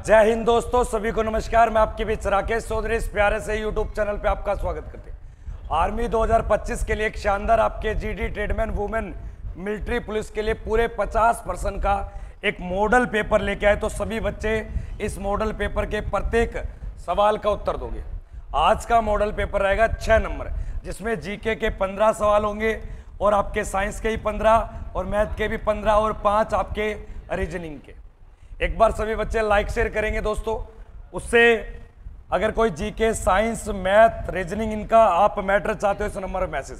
जय हिंद दोस्तों, सभी को नमस्कार। मैं आपके बीच राकेश चौधरी इस प्यारे से यूट्यूब चैनल पे आपका स्वागत करते हैं। आर्मी 2025 के लिए एक शानदार आपके GD tradesman women military police के लिए पूरे 50% का एक मॉडल पेपर लेके आए। तो सभी बच्चे इस मॉडल पेपर के प्रत्येक सवाल का उत्तर दोगे। आज का मॉडल पेपर रहेगा 6 नंबर, जिसमें जीके के 15 सवाल होंगे और आपके साइंस के ही 15 और मैथ के भी 15 और 5 आपके रीजनिंग के। एक बार सभी बच्चे लाइक शेयर करेंगे दोस्तों। उससे अगर कोई जीके, साइंस, मैथ, रीजनिंग इनका आप मैटर चाहते हो इस नंबर पर मैसेज।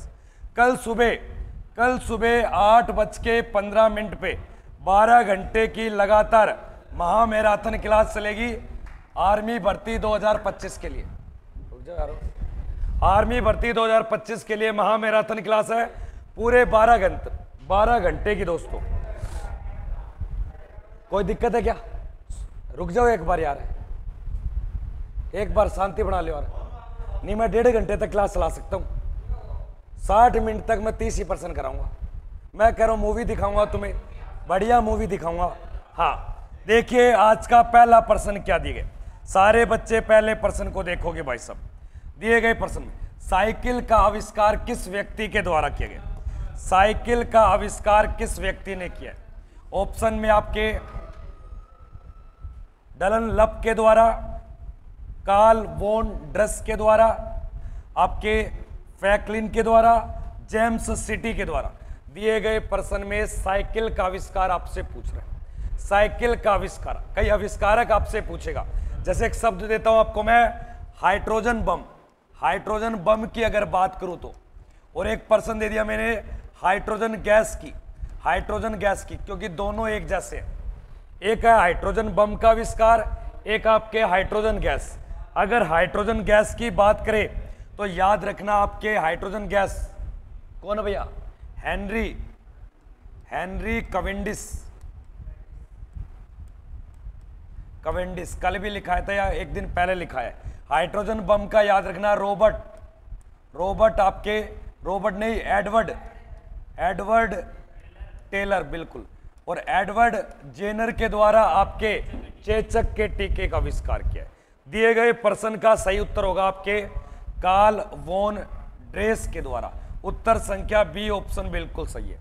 कल सुबह 8:15 पे 12 घंटे की लगातार महा मैराथन क्लास चलेगी आर्मी भर्ती 2025 के लिए। आर्मी भर्ती 2025 के लिए महा मैराथन क्लास है, पूरे 12 घंटे की दोस्तों। कोई दिक्कत है क्या? रुक जाओ एक बार यार, एक बार शांति बना लो यार। नहीं, मैं 1.5 घंटे तक क्लास चला सकता हूँ। 60 मिनट तक मैं 30% कराऊंगा। मैं कह रहा हूँ मूवी दिखाऊंगा तुम्हें, बढ़िया मूवी दिखाऊंगा। हाँ देखिए, आज का पहला प्रश्न क्या दिए गए। सारे बच्चे पहले प्रश्न को देखोगे भाई साहब। दिए गए प्रश्न में साइकिल का आविष्कार किस व्यक्ति के द्वारा किया गया? साइकिल का आविष्कार किस व्यक्ति ने किया? ऑप्शन में आपके डनलप के द्वारा, कार्ल वॉन ड्रेस के द्वारा, आपके फ्रैंकलिन के द्वारा, जेम्स सिटी के द्वारा। दिए गए प्रश्न में साइकिल का आविष्कार आपसे पूछ रहे हैं। साइकिल का आविष्कार, कई आविष्कारक आपसे पूछेगा। जैसे एक शब्द देता हूं आपको मैं, हाइड्रोजन बम। हाइड्रोजन बम की अगर बात करूं तो, और एक प्रश्न दे दिया मैंने हाइड्रोजन गैस की। हाइड्रोजन गैस की, क्योंकि दोनों एक जैसे हैं। एक है हाइड्रोजन बम का आविष्कार, एक आपके हाइड्रोजन गैस। अगर हाइड्रोजन गैस की बात करें तो याद रखना आपके हाइड्रोजन गैस कौन है भैया? हेनरी कविंडिश। कल भी लिखा था या एक दिन पहले लिखा है। हाइड्रोजन बम का याद रखना एडवर्ड टेलर, बिल्कुल। और एडवर्ड जेनर के द्वारा आपके चेचक के टीके का आविष्कार किया है। दिए गए प्रश्न का सही उत्तर होगा आपके कार्ल वॉन ड्रेस के द्वारा। उत्तर संख्या बी ऑप्शन बिल्कुल सही है।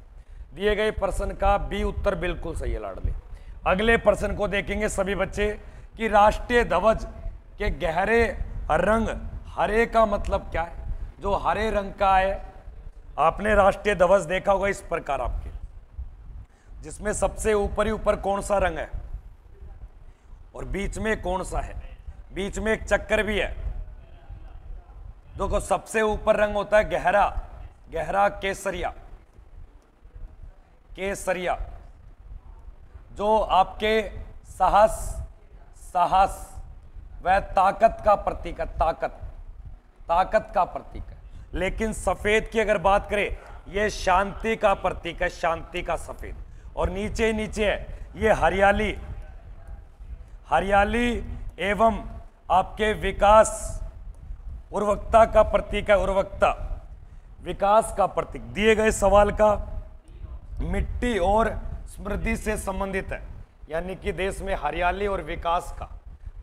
दिए गए प्रश्न का बी उत्तर बिल्कुल सही है लाडले। अगले प्रश्न को देखेंगे सभी बच्चे कि राष्ट्रीय ध्वज के गहरे रंग हरे का मतलब क्या है? जो हरे रंग का है, आपने राष्ट्रीय ध्वज देखा होगा इस प्रकार आपके, जिसमें सबसे ऊपर ही ऊपर कौन सा रंग है और बीच में कौन सा है? बीच में एक चक्कर भी है। देखो, सबसे ऊपर रंग होता है गहरा केसरिया, जो आपके साहस वह ताकत का प्रतीक है। ताकत का प्रतीक है। लेकिन सफेद की अगर बात करें, यह शांति का प्रतीक है, शांति का सफेद। और नीचे है ये हरियाली एवं आपके विकास, उर्वरकता का प्रतीक है। उर्वरकता विकास का प्रतीक। दिए गए सवाल का मिट्टी और समृद्धि से संबंधित है, यानी कि देश में हरियाली और विकास का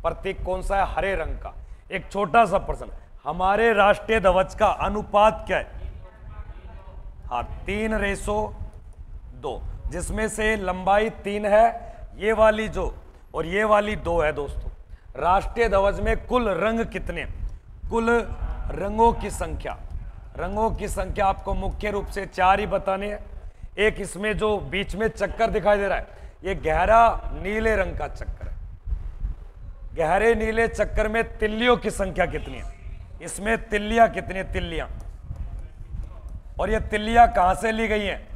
प्रतीक कौन सा है? हरे रंग का। एक छोटा सा प्रश्न, हमारे राष्ट्रीय ध्वज का अनुपात क्या है? हाँ, 3:2, जिसमें से लंबाई 3 है, ये वाली जो और ये वाली 2 है दोस्तों। राष्ट्रीय ध्वज में कुल रंग कितने? कुल रंगों की संख्या आपको मुख्य रूप से 4 ही बताने हैं। एक इसमें जो बीच में चक्कर दिखाई दे रहा है, ये गहरा नीले रंग का चक्कर है। गहरे नीले चक्कर में तिल्लियों की संख्या कितनी है? इसमें तिल्लियां कितनी है? तिल्लियां। और ये तिल्लियां कहां से ली गई हैं?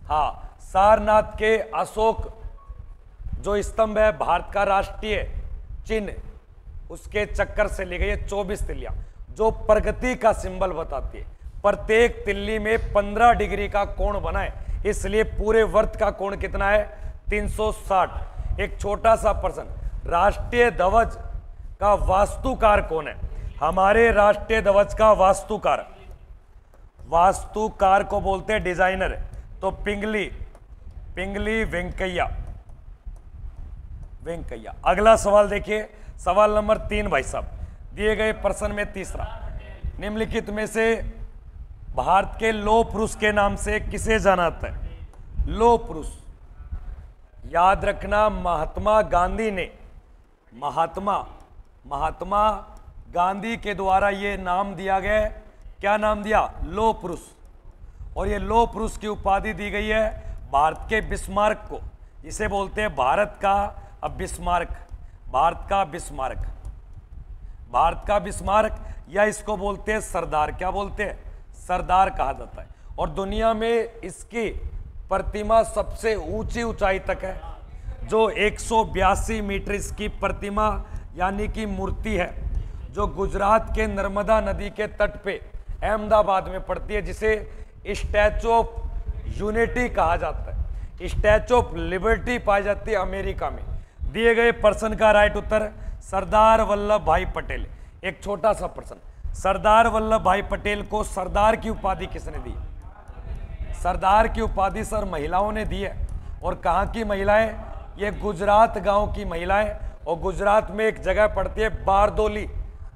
हाँ, सारनाथ के अशोक जो स्तंभ है, भारत का राष्ट्रीय चिन्ह, उसके चक्कर से ली गई है 24 तिल्लियां, जो प्रगति का सिंबल बताती है। प्रत्येक तिल्ली में 15 डिग्री का कोण बना है, इसलिए पूरे वर्त का कोण कितना है? 360। एक छोटा सा प्रश्न, राष्ट्रीय ध्वज का वास्तुकार कौन है? हमारे राष्ट्रीय ध्वज का वास्तुकार को बोलते हैं डिजाइनर। तो पिंगली वेंकैया वेंकैया। अगला सवाल देखिए, सवाल नंबर 3 भाई साहब, दिए गए प्रश्न में तीसरा, निम्नलिखित में से भारत के लौह पुरुष के नाम से किसे जाना जाता है? लौह पुरुष, याद रखना महात्मा गांधी ने, महात्मा गांधी के द्वारा ये नाम दिया गया है। क्या नाम दिया? लौह पुरुष। और ये लौह पुरुष की उपाधि दी गई है भारत के बिस्मार्क को, जिसे बोलते हैं भारत का बिस्मार्क, भारत का बिस्मार्क, भारत का बिस्मार्क, या इसको बोलते हैं सरदार। क्या बोलते हैं? सरदार कहा जाता है। और दुनिया में इसकी प्रतिमा सबसे ऊंची ऊंचाई तक है, जो 182 मीटर इसकी प्रतिमा यानी कि मूर्ति है, जो गुजरात के नर्मदा नदी के तट पे अहमदाबाद में पड़ती है, जिसे स्टैचू ऑफ यूनिटी कहा जाता है। स्टैचू ऑफ लिबर्टी पाई जाती है अमेरिका में। दिए गए प्रश्न का राइट उत्तर सरदार वल्लभ भाई पटेल। एक छोटा सा प्रश्न, सरदार वल्लभ भाई पटेल को सरदार की उपाधि किसने दी? सरदार की उपाधि सर महिलाओं ने दी है। और कहाँ की महिलाएं? ये गुजरात गांव की महिलाएं। और गुजरात में एक जगह पड़ती है बारदोली,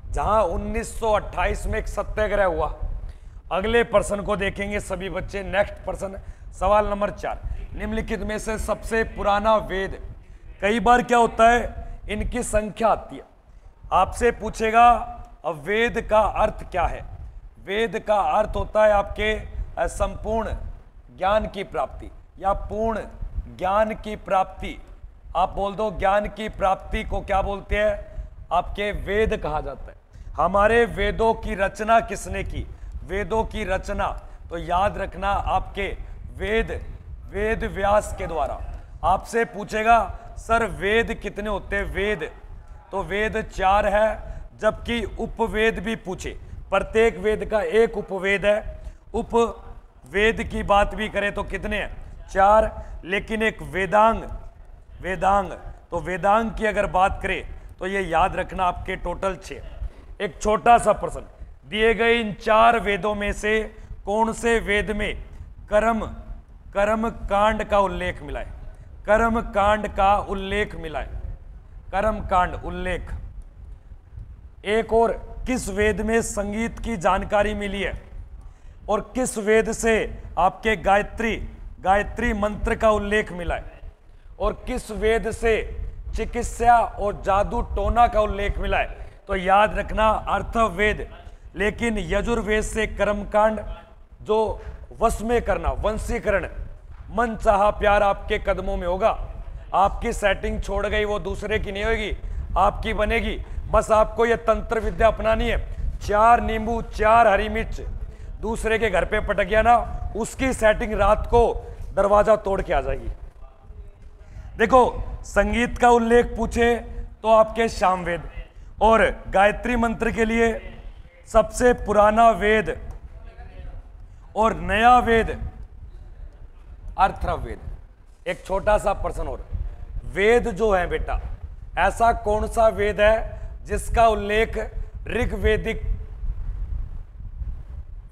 जहां 1928 में एक सत्याग्रह हुआ। अगले प्रश्न को देखेंगे सभी बच्चे। नेक्स्ट प्रश्न, सवाल नंबर 4, निम्नलिखित में से सबसे पुराना वेद। कई बार क्या होता है, इनकी संख्या आती है, आपसे पूछेगा अब वेद का अर्थ क्या है। वेद का अर्थ होता है आपके संपूर्ण ज्ञान की प्राप्ति या पूर्ण ज्ञान की प्राप्ति। आप बोल दो ज्ञान की प्राप्ति को क्या बोलते हैं? आपके वेद कहा जाता है। हमारे वेदों की रचना किसने की? वेदों की रचना तो याद रखना आपके वेद व्यास के द्वारा। आपसे पूछेगा सर वेद कितने होते हैं? वेद तो वेद 4 है, जबकि उपवेद भी पूछे, प्रत्येक वेद का एक उपवेद है। उपवेद की बात भी करें तो कितने हैं? 4। लेकिन एक वेदांग तो वेदांग की अगर बात करें तो ये याद रखना आपके टोटल 6। एक छोटा सा प्रश्न, दिए गए इन 4 वेदों में से कौन से वेद में कर्म कांड का उल्लेख मिला है? कर्म कांड का उल्लेख मिला है, कर्म कांड उल्लेख। एक और, किस वेद में संगीत की जानकारी मिली है? और किस वेद से आपके गायत्री मंत्र का उल्लेख मिला है? और किस वेद से चिकित्सा और जादू टोना का उल्लेख मिला है? तो याद रखना अर्थवेद। लेकिन यजुर्वेद से कर्मकांड, जो वश में करना, वंशीकरण, मन चाहा प्यार आपके कदमों में होगा। आपकी सेटिंग छोड़ गई वो दूसरे की नहीं होगी, आपकी बनेगी। बस आपको ये तंत्र विद्या अपनानी है। 4 नींबू 4 हरी मिर्च दूसरे के घर पे पटक गया ना, उसकी सेटिंग रात को दरवाजा तोड़ के आ जाएगी। देखो संगीत का उल्लेख पूछे तो आपके सामवेद, और गायत्री मंत्र के लिए सबसे पुराना वेद और नया वेद अथर्ववेद। एक छोटा सा प्रश्न और, वेद जो है बेटा, ऐसा कौन सा वेद है जिसका उल्लेख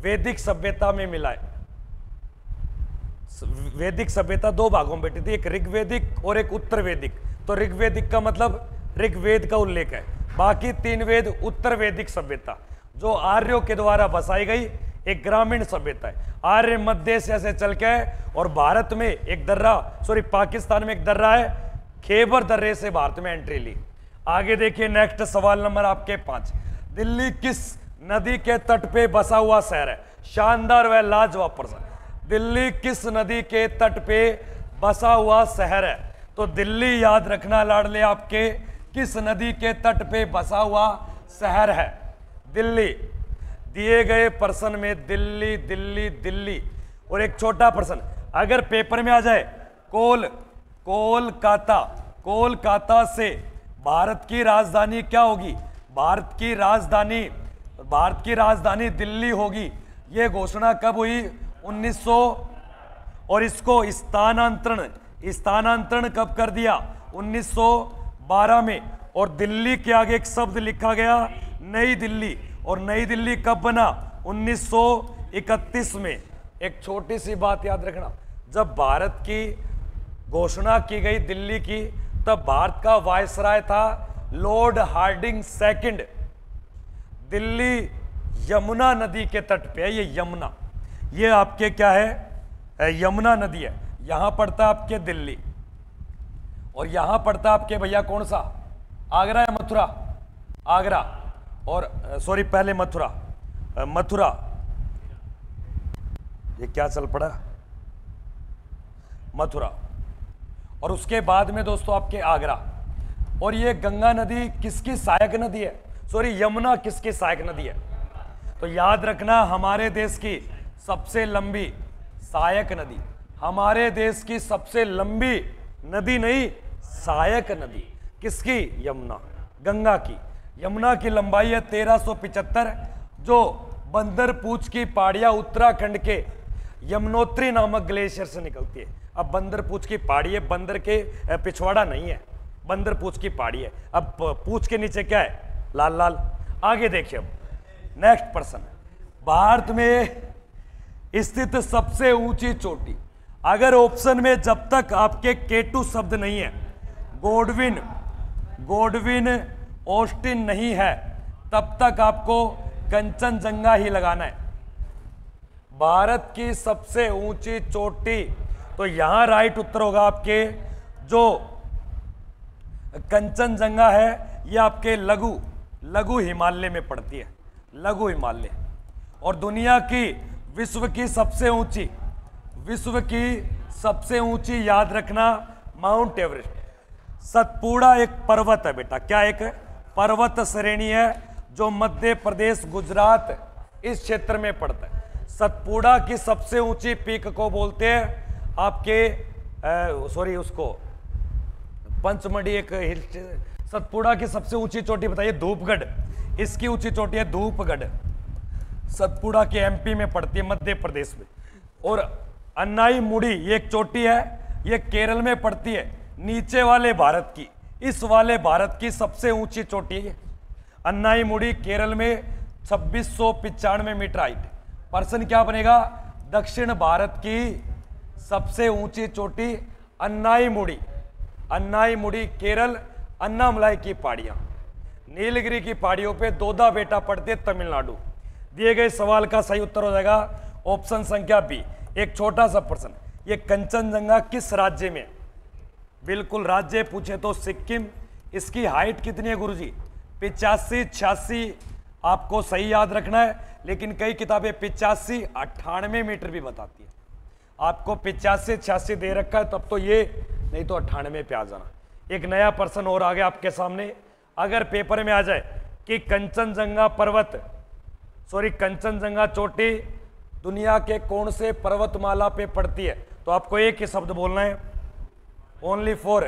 वैदिक सभ्यता में मिला है? वैदिक सभ्यता 2 भागों में बैठी थी, एक ऋग्वेदिक और एक उत्तर वैदिक। तो ऋग्वेदिक का मतलब ऋग्वेद का उल्लेख है, बाकी 3 वेद उत्तर वैदिक सभ्यता, जो आर्यों के द्वारा बसाई गई एक ग्रामीण सभ्यता है। आर्य मध्य से ऐसे चल के, और भारत में एक दर्रा, पाकिस्तान में एक दर्रा है, खैबर दर्रे से भारत में एंट्री ली। आगे देखिए नेक्स्ट सवाल नंबर आपके 5, दिल्ली किस नदी के तट पे बसा हुआ शहर है? शानदार व लाजवाब प्रश्न। दिल्ली किस नदी के तट पे बसा हुआ शहर है? तो दिल्ली याद रखना लाडले आपके, किस नदी के तट पे बसा हुआ शहर है? दिल्ली। दिए गए प्रश्न में दिल्ली दिल्ली दिल्ली। और एक छोटा प्रश्न, अगर पेपर में आ जाए कोलकाता से भारत की राजधानी क्या होगी? भारत की राजधानी दिल्ली होगी। यह घोषणा कब हुई? 1900। और इसको स्थानांतरण कब कर दिया? 1912 में। और दिल्ली के आगे एक शब्द लिखा गया नई दिल्ली, और नई दिल्ली कब बना? 1931 में। एक छोटी सी बात याद रखना, जब भारत की घोषणा की गई दिल्ली की, तब भारत का वायसराय था Lord Hardinge second. Delhi Yamuna नदी के तट पे है, ये यमुना, ये आपके क्या है, यमुना नदी है। यहां पड़ता है आपके दिल्ली, और यहां पड़ता है आपके भैया कौन सा, आगरा या मथुरा, आगरा, और सॉरी पहले मथुरा, मथुरा, ये क्या चल पड़ा, मथुरा, और उसके बाद में दोस्तों आपके आगरा। और ये गंगा नदी किसकी सहायक नदी है, सॉरी यमुना किसकी सहायक नदी है, तो याद रखना हमारे देश की सबसे लंबी सहायक नदी, हमारे देश की सबसे लंबी नदी नहीं, सहायक नदी किसकी, यमुना, गंगा की। यमुना की लंबाई है 1375, जो बंदरपूछ की पहाड़ियां उत्तराखंड के यमुनोत्री नामक ग्लेशियर से निकलती है। अब बंदरपूछ की पहाड़ी है, बंदर के पिछवाड़ा नहीं है, बंदरपूछ की पहाड़ी है। अब पूछ के नीचे क्या है, लाल लाल। आगे देखिए, अब नेक्स्ट प्रश्न, भारत में स्थित सबसे ऊंची चोटी। अगर ऑप्शन में जब तक आपके केटू शब्द नहीं है, गोडविन ऑस्टिन नहीं है, तब तक आपको कंचनजंगा ही लगाना है। भारत की सबसे ऊंची चोटी, तो यहां राइट उत्तर होगा आपके, जो कंचनजंगा है ये आपके लघु हिमालय में पड़ती है, लघु हिमालय। और दुनिया की विश्व की सबसे ऊंची याद रखना माउंट एवरेस्ट। सतपुड़ा एक पर्वत है बेटा, क्या एक पर्वत श्रेणी है जो मध्य प्रदेश गुजरात इस क्षेत्र में पड़ता है। सतपुड़ा की सबसे ऊंची पीक को बोलते हैं आपके सॉरी उसको पंचमढ़ी एक हिल। सतपुड़ा की सबसे ऊंची चोटी बताइए, धूपगढ़, इसकी ऊंची चोटी है धूपगढ़, सतपुड़ा के एमपी में पड़ती है, मध्य प्रदेश में। और अन्नाई मुड़ी ये एक चोटी है, ये केरल में पड़ती है, नीचे वाले भारत की, इस वाले भारत की सबसे ऊंची चोटी है अन्नाई मुड़ी, केरल में 2695 मीटर हाइट। प्रश्न क्या बनेगा, दक्षिण भारत की सबसे ऊंची चोटी अन्नाई मुड़ी केरल, अन्नामलाई की पहाड़ियां, नीलगिरी की पहाड़ियों पे दोदा बेटा पड़ते तमिलनाडु। दिए गए सवाल का सही उत्तर हो जाएगा ऑप्शन संख्या बी। एक छोटा सा प्रश्न, ये कंचनजंगा किस राज्य में, बिल्कुल राज्य पूछे तो सिक्किम। इसकी हाइट कितनी है गुरुजी, 85 86, आपको सही याद रखना है, लेकिन कई किताबें 85 98 मीटर भी बताती है। आपको 85 86 दे रखा है, तब तो ये, नहीं तो 98 पे आ जाना। एक नया प्रश्न और आ गया आपके सामने, अगर पेपर में आ जाए कि कंचनजंगा चोटी दुनिया के कौन से पर्वतमाला पे पड़ती है, तो आपको एक ही शब्द बोलना है, ओनली फॉर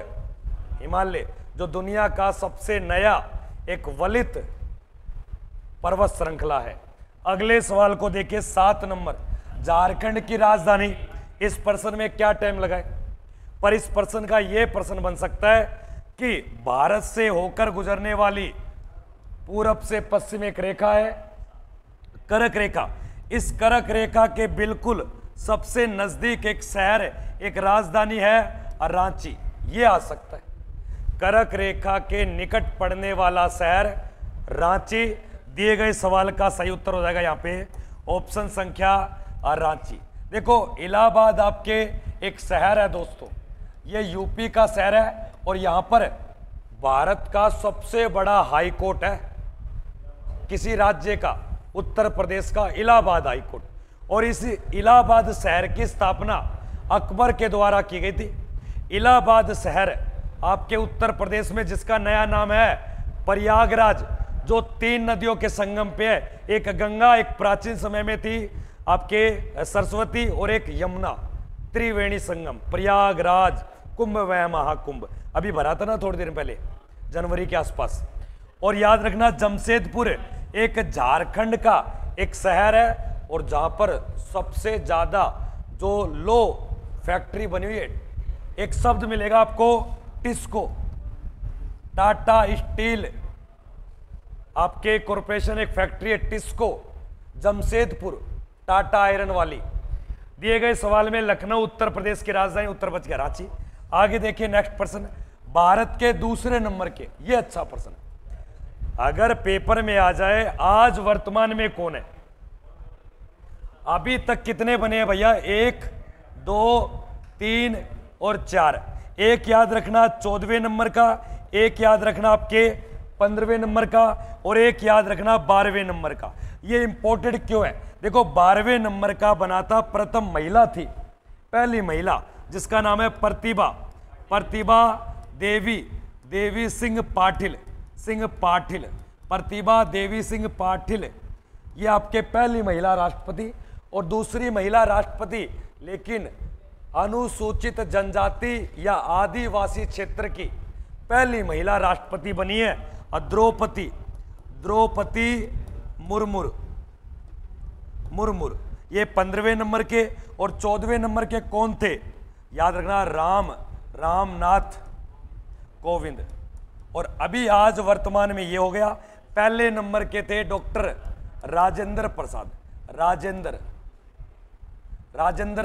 हिमालय, जो दुनिया का सबसे नया एक वलित पर्वत श्रृंखला है। अगले सवाल को देखिए, 7 नंबर, झारखंड की राजधानी। इस प्रश्न में क्या टाइम लगाए, पर इस प्रश्न का यह प्रश्न बन सकता है कि भारत से होकर गुजरने वाली पूरब से पश्चिम एक रेखा है, करक रेखा। इस करक रेखा के बिल्कुल सबसे नजदीक एक शहर है, एक राजधानी है रांची, ये आ सकता है। करक रेखा के निकट पड़ने वाला शहर रांची। दिए गए सवाल का सही उत्तर हो जाएगा यहाँ पे ऑप्शन संख्या रांची। देखो इलाहाबाद आपके एक शहर है दोस्तों, ये यूपी का शहर है, और यहाँ पर भारत का सबसे बड़ा हाई कोर्ट है किसी राज्य का, उत्तर प्रदेश का इलाहाबाद हाई कोर्ट। और इस इलाहाबाद शहर की स्थापना अकबर के द्वारा की गई थी। इलाहाबाद शहर आपके उत्तर प्रदेश में, जिसका नया नाम है प्रयागराज, जो 3 नदियों के संगम पे है, एक गंगा, एक प्राचीन समय में थी आपके सरस्वती, और एक यमुना, त्रिवेणी संगम, प्रयागराज, कुंभ व महाकुंभ अभी भरा था ना थोड़ी देर पहले, जनवरी के आसपास। और याद रखना जमशेदपुर एक झारखंड का एक शहर है, और जहां पर सबसे ज्यादा जो लो फैक्ट्री बनी हुई है, एक शब्द मिलेगा आपको टिस्को, टाटा स्टील आपके कॉरपोरेशन एक फैक्ट्री है टिस्को, जमशेदपुर, टाटा आयरन वाली। दिए गए सवाल में लखनऊ उत्तर प्रदेश की राजधानी, उत्तर बच गया रांची। आगे देखिए नेक्स्ट प्रश्न, भारत के दूसरे नंबर के, ये अच्छा प्रश्न है। अगर पेपर में आ जाए आज वर्तमान में कौन है, अभी तक कितने बने हैं भैया, 1 2 3 और 4। एक याद रखना 14वें नंबर का, एक याद रखना आपके 15वें नंबर का, और एक याद रखना 12वें नंबर का। ये इंपॉर्टेंट क्यों है, देखो 12वें नंबर का बना था, प्रथम महिला थी, पहली महिला, जिसका नाम है प्रतिभा देवी सिंह पाटिल, प्रतिभा देवी सिंह पाटिल, ये आपके पहली महिला राष्ट्रपति। और दूसरी महिला राष्ट्रपति लेकिन अनुसूचित जनजाति या आदिवासी क्षेत्र की पहली महिला राष्ट्रपति बनी है द्रौपदी मुर्मू। ये 15वें नंबर के। और 14वें नंबर के कौन थे, याद रखना रामनाथ कोविंद। और अभी आज वर्तमान में ये हो गया, पहले नंबर के थे डॉक्टर राजेंद्र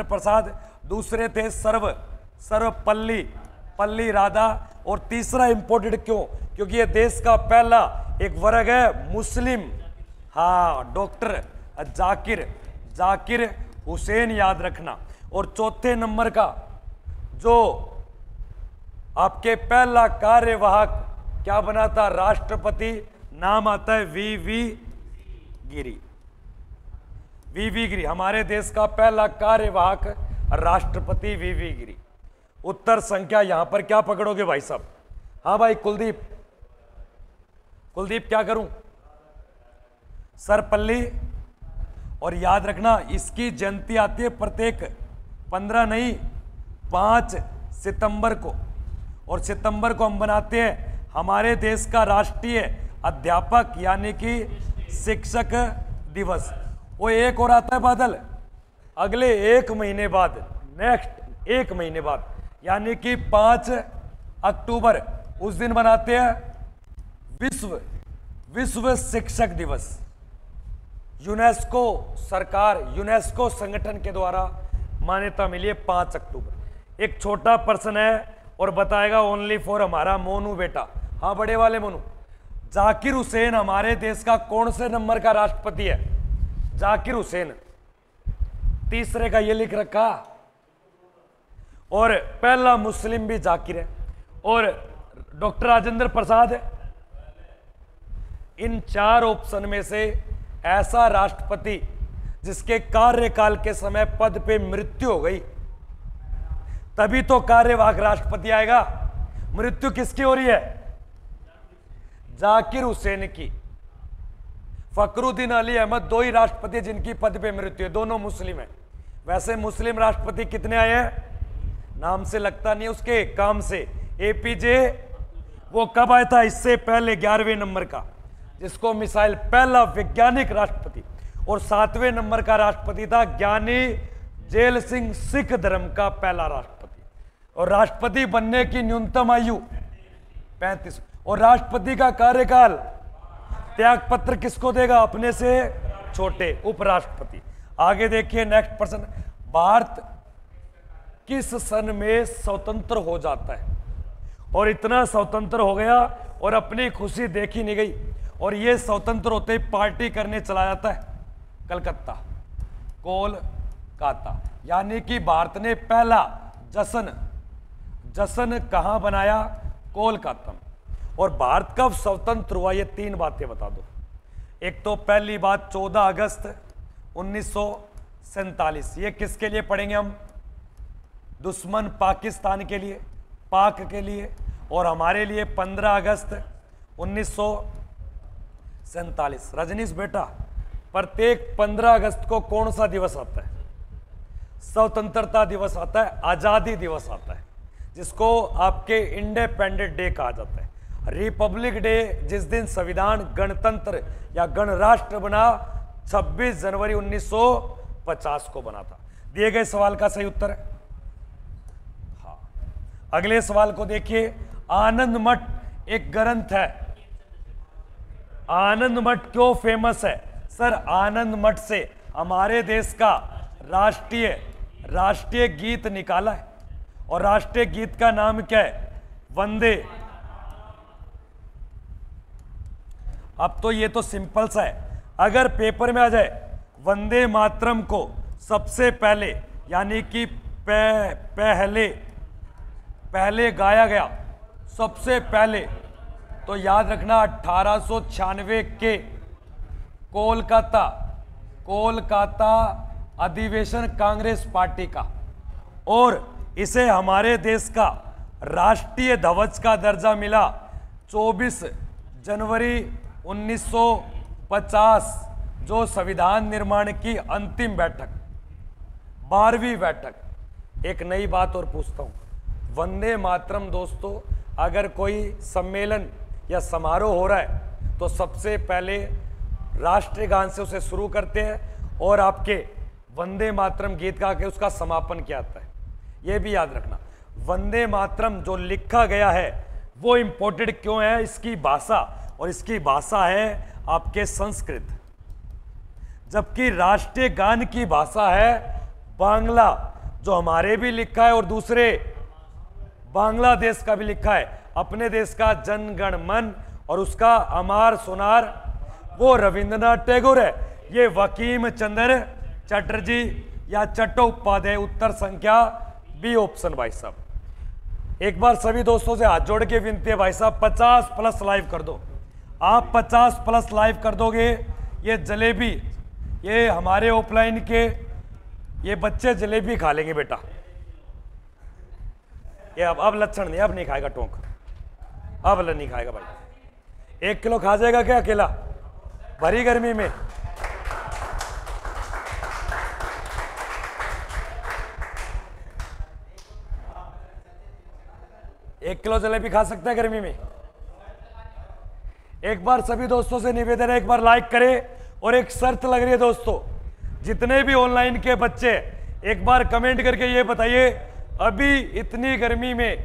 प्रसाद, दूसरे थे सर्वपल्ली राधा। और तीसरा इंपॉर्टेंट क्यों, क्योंकि ये देश का पहला एक वर्ग है मुस्लिम, हाँ, डॉक्टर जाकिर हुसैन, याद रखना। और चौथे नंबर का जो आपके पहला कार्यवाहक क्या बना था राष्ट्रपति, नाम आता है वीवी गिरी। हमारे देश का पहला कार्यवाहक राष्ट्रपति वीवी गिरी। उत्तर संख्या यहां पर क्या पकड़ोगे भाई साहब, हाँ भाई कुलदीप क्या करूं, सरपल्ली। और याद रखना इसकी जयंती आती है प्रत्येक 15 नहीं 5 सितंबर को। और सितंबर को हम बनाते हैं हमारे देश का राष्ट्रीय अध्यापक यानी कि शिक्षक दिवस। वो एक और आता है बादल, अगले 1 महीने बाद, नेक्स्ट 1 महीने बाद, यानी कि 5 अक्टूबर, उस दिन बनाते हैं विश्व शिक्षक दिवस। यूनेस्को संगठन के द्वारा मान्यता मिली है 5 अक्टूबर। एक छोटा प्रश्न है और बताएगा ओनली फॉर हमारा मोनू बेटा, हाँ बड़े वाले मोनू, जाकिर हुसैन हमारे देश का कौन से नंबर का राष्ट्रपति है, जाकिर हुसैन, तीसरे का ये लिख रखा। और पहला मुस्लिम भी जाकिर है। और डॉक्टर राजेंद्र प्रसाद है। इन 4 ऑप्शन में से ऐसा राष्ट्रपति जिसके कार्यकाल के समय पद पे मृत्यु हो गई, तभी तो कार्यवाहक राष्ट्रपति आएगा। मृत्यु किसकी हो रही है, जाकिर हुसैन की। फखरुद्दीन अली अहमद 2 ही राष्ट्रपति जिनकी पद पे मृत्यु है, दोनों मुस्लिम हैं। वैसे मुस्लिम राष्ट्रपति कितने आए हैं, नाम से लगता नहीं, उसके काम से। एपीजे वो कब आया था, इससे पहले 11वें नंबर का, जिसको मिसाइल, पहला वैज्ञानिक राष्ट्रपति। और 7वें नंबर का राष्ट्रपति था ज्ञानी जेल सिंह, सिख धर्म का पहला राष्ट्रपति। और राष्ट्रपति बनने की न्यूनतम आयु 35। और राष्ट्रपति का कार्यकाल, त्यागपत्र किसको देगा, अपने से छोटे, उपराष्ट्रपति। आगे देखिए नेक्स्ट प्रश्न, भारत किस सन में स्वतंत्र हो जाता है। और इतना स्वतंत्र हो गया और अपनी खुशी देखी नहीं गई, और ये स्वतंत्र होते ही पार्टी करने चला जाता है कोलकाता। यानी कि भारत ने पहला जश्न कहां बनाया, कोलकाता में। और भारत कब स्वतंत्र हुआ, ये 3 बातें बता दो। एक तो पहली बात 14 अगस्त 1947, ये किसके लिए पढ़ेंगे हम, दुश्मन पाकिस्तान के लिए, पाक के लिए। और हमारे लिए 15 अगस्त 1947। रजनीश बेटा, प्रत्येक 15 अगस्त को कौन सा दिवस आता है, स्वतंत्रता दिवस आता है, आजादी दिवस आता है, जिसको आपके इंडिपेंडेंट डे कहा जाता है। रिपब्लिक डे जिस दिन संविधान गणतंत्र या गणराष्ट्र बना, 26 जनवरी 1950 को बना था। दिए गए सवाल का सही उत्तर है हाँ। अगले सवाल को देखिए, आनंद मठ एक ग्रंथ है, आनंद मठ क्यों फेमस है। सर, आनंद मठ से हमारे देश का राष्ट्रीय गीत निकाला है। और राष्ट्रीय गीत का नाम क्या है, वंदे। अब तो ये तो सिंपल सा है, अगर पेपर में आ जाए वंदे मातरम को सबसे पहले यानी कि पहले गाया गया सबसे पहले, तो याद रखना 1896 के कोलकाता अधिवेशन कांग्रेस पार्टी का, और इसे हमारे देश का राष्ट्रीय ध्वज का दर्जा मिला 24 जनवरी 1950, जो संविधान निर्माण की अंतिम बैठक 12वीं बैठक। एक नई बात और पूछता हूं, वंदे मातरम दोस्तों अगर कोई सम्मेलन या समारोह हो रहा है तो सबसे पहले राष्ट्रीय गान से उसे शुरू करते हैं और आपके वंदे मातरम गीत गा के उसका समापन किया जाता है। यह भी याद रखना, वंदे मातरम जो लिखा गया है वो इंपोर्टेड क्यों है, इसकी भाषा, और इसकी भाषा है आपके संस्कृत, जबकि राष्ट्रीय गान की भाषा है बांग्ला, जो हमारे भी लिखा है और दूसरे बांग्लादेश का भी लिखा है। अपने देश का जन गण मन और उसका अमार सुनार वो रविंद्रनाथ टैगोर है, ये वकीम चंद्र चटर्जी या चट्टोपाध्याय। उत्तर संख्या बी ऑप्शन भाई साहब। एक बार सभी दोस्तों से हाथ जोड़ के विनती है भाई साहब 50+ लाइव कर दो। आप 50+ लाइव कर दोगे, ये जलेबी, ये हमारे ऑफलाइन के ये बच्चे जलेबी खा लेंगे बेटा। ये अब लक्षण नहीं, अब नहीं खाएगा टोंक, अब नहीं खाएगा भाई। 1 किलो खा जाएगा क्या अकेला भरी गर्मी में? एक किलो जलेबी खा सकता है गर्मी में? एक बार सभी दोस्तों से निवेदन है, एक बार लाइक करें। और एक शर्त लग रही है दोस्तों, जितने भी ऑनलाइन के बच्चे एक बार कमेंट करके ये बताइए, अभी इतनी गर्मी में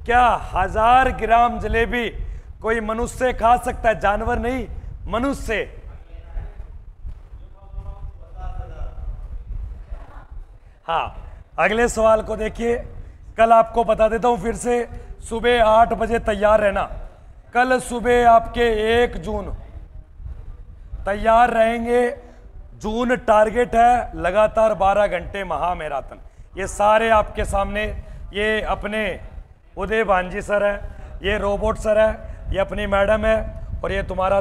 क्या 1000 ग्राम जलेबी कोई मनुष्य खा सकता है? जानवर नहीं, मनुष्य। हाँ, अगले सवाल को देखिए। कल आपको बता देता हूं फिर से, सुबह 8 बजे तैयार रहना। कल सुबह आपके 1 जून तैयार रहेंगे। जून टारगेट है, लगातार 12 घंटे महा-मैराथन। ये सारे आपके सामने, ये अपने उदय भांजी सर है, ये रोबोट सर है, ये अपनी मैडम है, और ये तुम्हारा,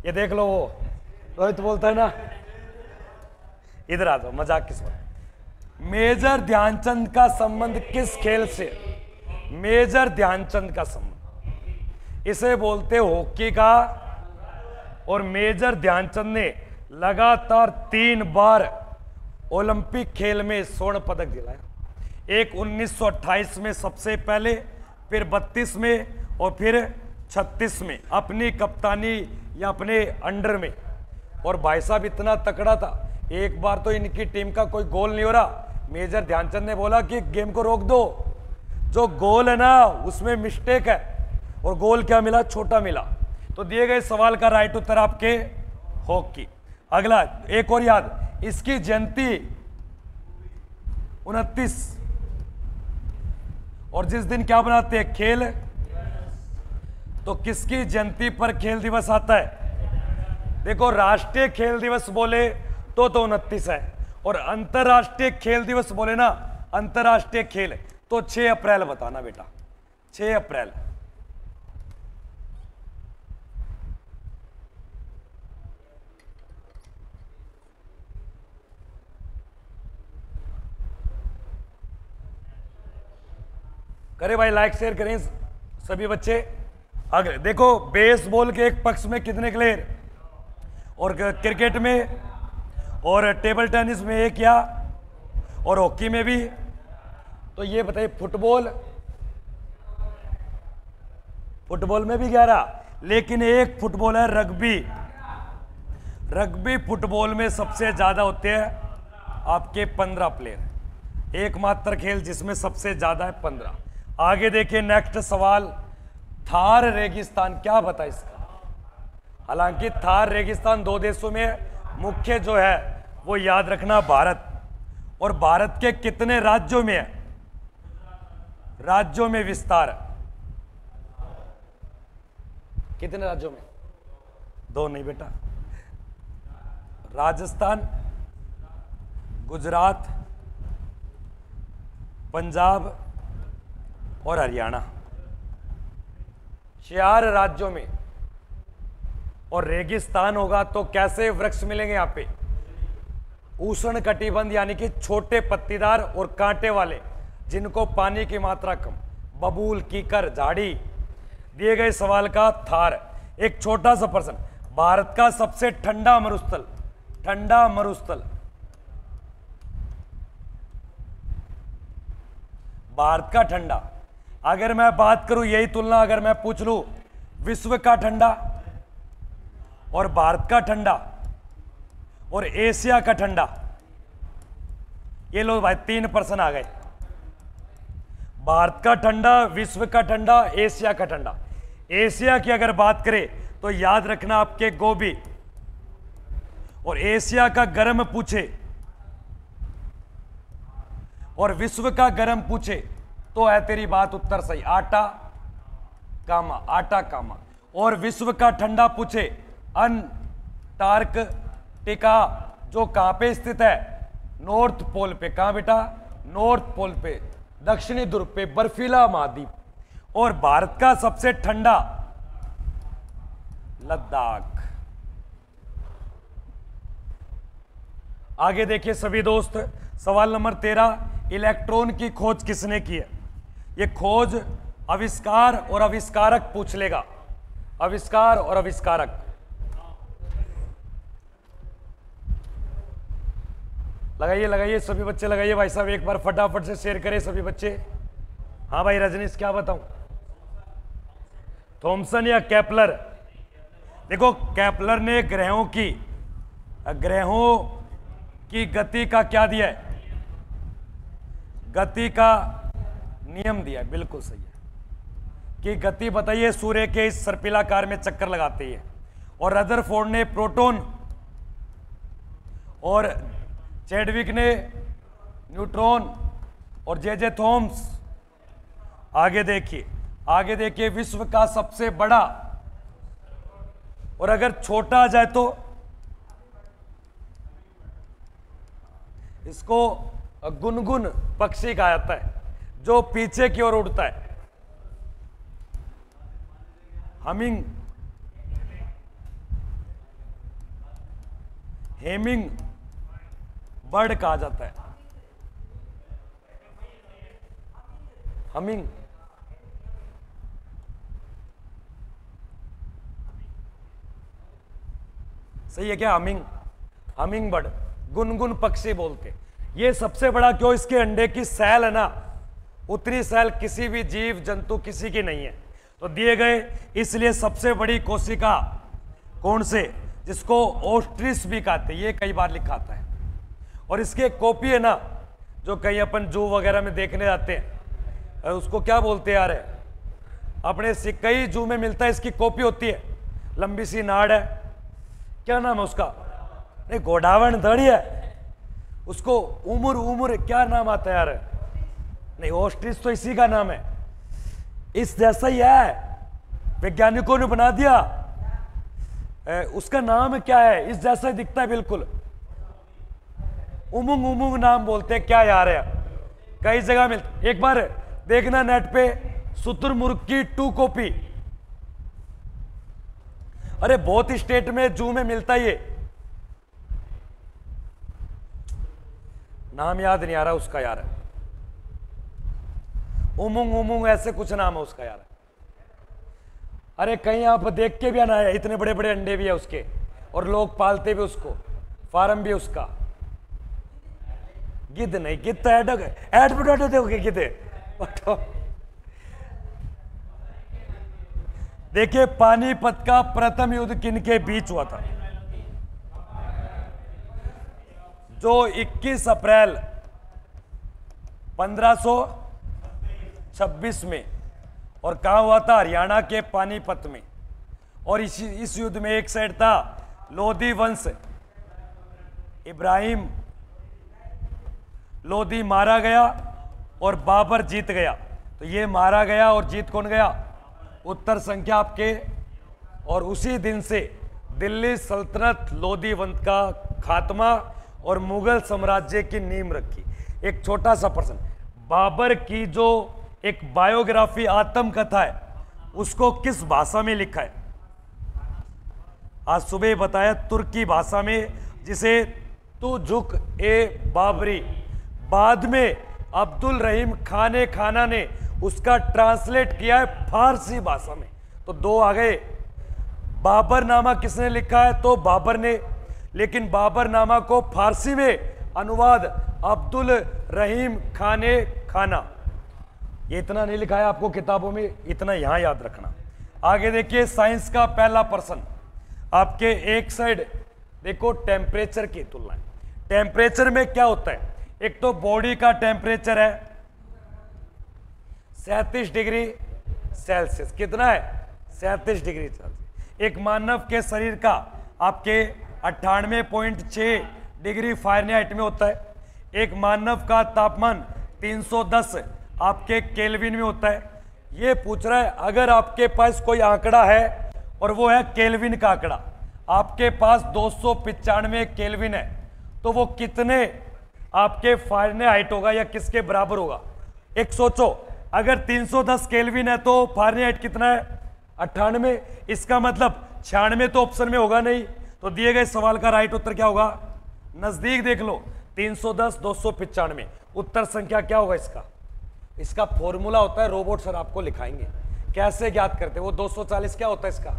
ये देख लो वो रोहित बोलता है ना, इधर आ जाओ, मजाक किस बात। मेजर ध्यानचंद का संबंध किस खेल से? मेजर ध्यानचंद का संबंध, इसे बोलते हॉकी का। और मेजर ध्यानचंद ने लगातार 3 बार ओलंपिक खेल में स्वर्ण पदक दिलाया। एक 1928 में सबसे पहले, फिर 32 में और फिर 36 में अपनी कप्तानी या अपने अंडर में। और भाई साहब इतना तकड़ा था, एक बार तो इनकी टीम का कोई गोल नहीं हो रहा, मेजर ध्यानचंद ने बोला कि गेम को रोक दो, जो गोल है ना उसमें मिस्टेक है। और गोल क्या मिला? छोटा मिला। तो दिए गए सवाल का राइट उत्तर आपके हॉकी। अगला एक और याद, इसकी जयंती 29, और जिस दिन क्या बनाते हैं? खेल। तो किसकी जयंती पर खेल दिवस आता है? देखो, राष्ट्रीय खेल दिवस बोले तो 29 है, और अंतरराष्ट्रीय खेल दिवस बोले ना, अंतरराष्ट्रीय खेल, तो 6 अप्रैल बताना बेटा, 6 अप्रैल। करें भाई, लाइक शेयर करें सभी बच्चे। अगले देखो, बेसबॉल के एक पक्ष में कितने प्लेयर, और क्रिकेट में, और टेबल टेनिस में 1 या, और हॉकी में भी। तो ये बताइए, फुटबॉल में भी 11, लेकिन एक फुटबॉल है रग्बी। रग्बी फुटबॉल में सबसे ज्यादा होते हैं आपके 15 प्लेयर, एकमात्र खेल जिसमें सबसे ज्यादा है 15। आगे देखिए नेक्स्ट सवाल, थार रेगिस्तान क्या बता इसका? हालांकि थार रेगिस्तान 2 देशों में, मुख्य जो है वो याद रखना भारत। और भारत के कितने राज्यों में है? राज्यों में विस्तार, कितने राज्यों में? 2 नहीं बेटा, राजस्थान, गुजरात, पंजाब और हरियाणा, 4 राज्यों में। और रेगिस्तान होगा तो कैसे वृक्ष मिलेंगे यहां पे? उष्ण कटिबंध यानी कि छोटे पत्तीदार और कांटे वाले, जिनको पानी की मात्रा कम, बबूल, कीकर, झाड़ी। दिए गए सवाल का थार, एक छोटा सा प्रश्न, भारत का सबसे ठंडा मरुस्थल, ठंडा मरुस्थल, भारत का ठंडा। अगर मैं बात करूं, यही तुलना अगर मैं पूछ लूं विश्व का ठंडा और भारत का ठंडा और एशिया का ठंडा, ये लो भाई 3 प्रश्न आ गए। भारत का ठंडा, विश्व का ठंडा, एशिया का ठंडा। एशिया की अगर बात करें तो याद रखना आपके गोभी, और एशिया का गर्म पूछे और विश्व का गर्म पूछे तो है तेरी बात उत्तर सही, आटा कामा, आटा कामा। और विश्व का ठंडा पूछे अंटार्कटिका, जो कहां पे स्थित है? नॉर्थ पोल पे। कहां बेटा? नॉर्थ पोल पे, दक्षिणी ध्रुव पे, बर्फीला महाद्वीप। और भारत का सबसे ठंडा लद्दाख। आगे देखिए सभी दोस्त, सवाल नंबर 13, इलेक्ट्रॉन की खोज किसने की है? ये खोज आविष्कार और आविष्कारक पूछ लेगा, आविष्कार और आविष्कारक। लगाइए लगाइए सभी बच्चे लगाइए, भाई साहब एक बार फटाफट से शेयर करें सभी बच्चे। हाँ भाई रजनीश, क्या बताऊं? थॉमसन या केपलर? देखो कैप्लर ने ग्रहों की गति का क्या दिया है? गति का नियम दिया है, बिल्कुल सही है। कि गति बताइए सूर्य के इस सर्पिलाकार में चक्कर लगाते हैं। और रदरफोर्ड ने प्रोटॉन और चैडविक ने न्यूट्रॉन और जे थॉम्स। आगे देखिए विश्व का सबसे बड़ा, और अगर छोटा आ जाए तो इसको गुनगुन पक्षी कहा जाता है, जो पीछे की ओर उड़ता है। हेमिंग बर्ड कहा जाता है। हमिंग सही है क्या? हमिंग बर्ड, गुनगुन पक्षी बोलते। ये सबसे बड़ा क्यों? इसके अंडे की सेल है ना, उतनी सेल किसी भी जीव जंतु किसी की नहीं है। तो दिए गए, इसलिए सबसे बड़ी कोशिका कौन से, जिसको ओस्ट्रिच भी कहते हैं, ये कई बार लिखा आता है। और इसके कॉपी है ना, जो कहीं अपन जू वगैरह में देखने जाते हैं, उसको क्या बोलते हैं यार, अपने कई जू में मिलता है, इसकी कॉपी होती है, लंबी सी नाड़ है, क्या नाम है उसका? नहीं, गोडावण धड़ी है उसको, उमुर क्या नाम आता है यार? नहीं, ओस्ट्रिच तो इसी का नाम है, इस जैसा ही है, वैज्ञानिकों ने बना दिया। उसका नाम क्या है? इस जैसा ही दिखता है बिल्कुल, उमुंग नाम बोलते हैं क्या यार है, कई जगह मिलता। एक बार देखना नेट पे, शुतुरमुर्ग की 2 कॉपी, अरे बहुत स्टेट में जू में मिलता है, ये नाम याद नहीं आ रहा उसका यार, उमुंग ऐसे कुछ नाम है उसका यार। अरे कहीं आप देख के भी आना है, इतने बड़े बड़े अंडे भी है उसके, और लोग पालते भी उसको, फार्म भी उसका। गिद्ध नहीं, गिद्ध तो ऐड बटाटो दोगे गिद्ध। देखिए पानीपत का प्रथम युद्ध किनके बीच हुआ था? जो 21 अप्रैल 1526 में, और कहां हुआ था? हरियाणा के पानीपत में। और इस युद्ध में एक साइड था लोधी वंश, इब्राहिम लोधी मारा गया और बाबर जीत गया। तो ये मारा गया और जीत कौन गया? उत्तर संख्या आपके और उसी दिन से दिल्ली सल्तनत लोधी वंश का खात्मा और मुगल साम्राज्य की नींव रखी। एक छोटा सा प्रश्न, बाबर की जो एक बायोग्राफी आत्मकथा है उसको किस भाषा में लिखा है? आज सुबह बताया तुर्की भाषा में, जिसे तुजुक ए बाबरी, बाद में अब्दुल रहीम खाने खाना ने उसका ट्रांसलेट किया है फारसी भाषा में। तो दो आ गए। बाबरनामा किसने लिखा है? तो बाबर ने, लेकिन बाबरनामा को फारसी में अनुवाद अब्दुल रहीम खाने खाना। ये इतना नहीं लिखा है आपको किताबों में, इतना यहां याद रखना। आगे देखिए साइंस का पहला प्रश्न, आपके एक साइड देखो टेम्परेचर की तुलना। टेम्परेचर में क्या होता है? एक तो बॉडी का टेम्परेचर है 37 डिग्री सेल्सियस, कितना है? 37 डिग्री सेल्सियस। एक मानव के शरीर का आपके 98.6 डिग्री फ़ारेनहाइट में होता है। एक मानव का तापमान 310 आपके केल्विन में होता है। ये पूछ रहा है अगर आपके पास कोई आंकड़ा है और वो है केल्विन का आंकड़ा, आपके पास 295 केल्विन है, तो वो कितने आपके फ़ारेनहाइट होगा या किसके बराबर होगा? एक सोचो, अगर 310 केल्विन है तो फ़ारेनहाइट कितना है? 98। इसका मतलब 96 तो ऑप्शन में होगा नहीं। तो दिए गए सवाल का राइट उत्तर क्या होगा? नजदीक देख लो, 310 295। उत्तर संख्या क्या होगा इसका? इसका फॉर्मूला होता है, रोबोट सर आपको लिखाएंगे कैसे ज्ञात करते। वो 240 क्या होता है इसका?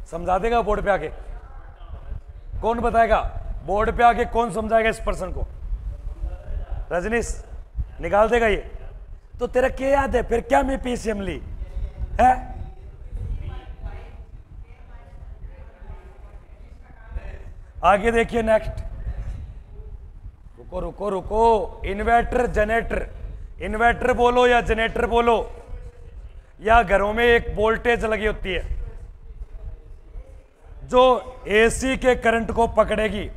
समझा देगा बोर्ड पे आके? कौन बताएगा? बोर्ड पे आके कौन समझाएगा इस प्रश्न को? रजनीश निकाल देगा ये। तो तेरा क्या याद है फिर? क्या मैं पीसीएम ली है? आगे देखिए नेक्स्ट। रुको रुको रुको, इन्वर्टर जनरेटर, इन्वर्टर बोलो या जनरेटर बोलो, या घरों में एक वोल्टेज लगी होती है जो एसी के करंट को पकड़ेगी,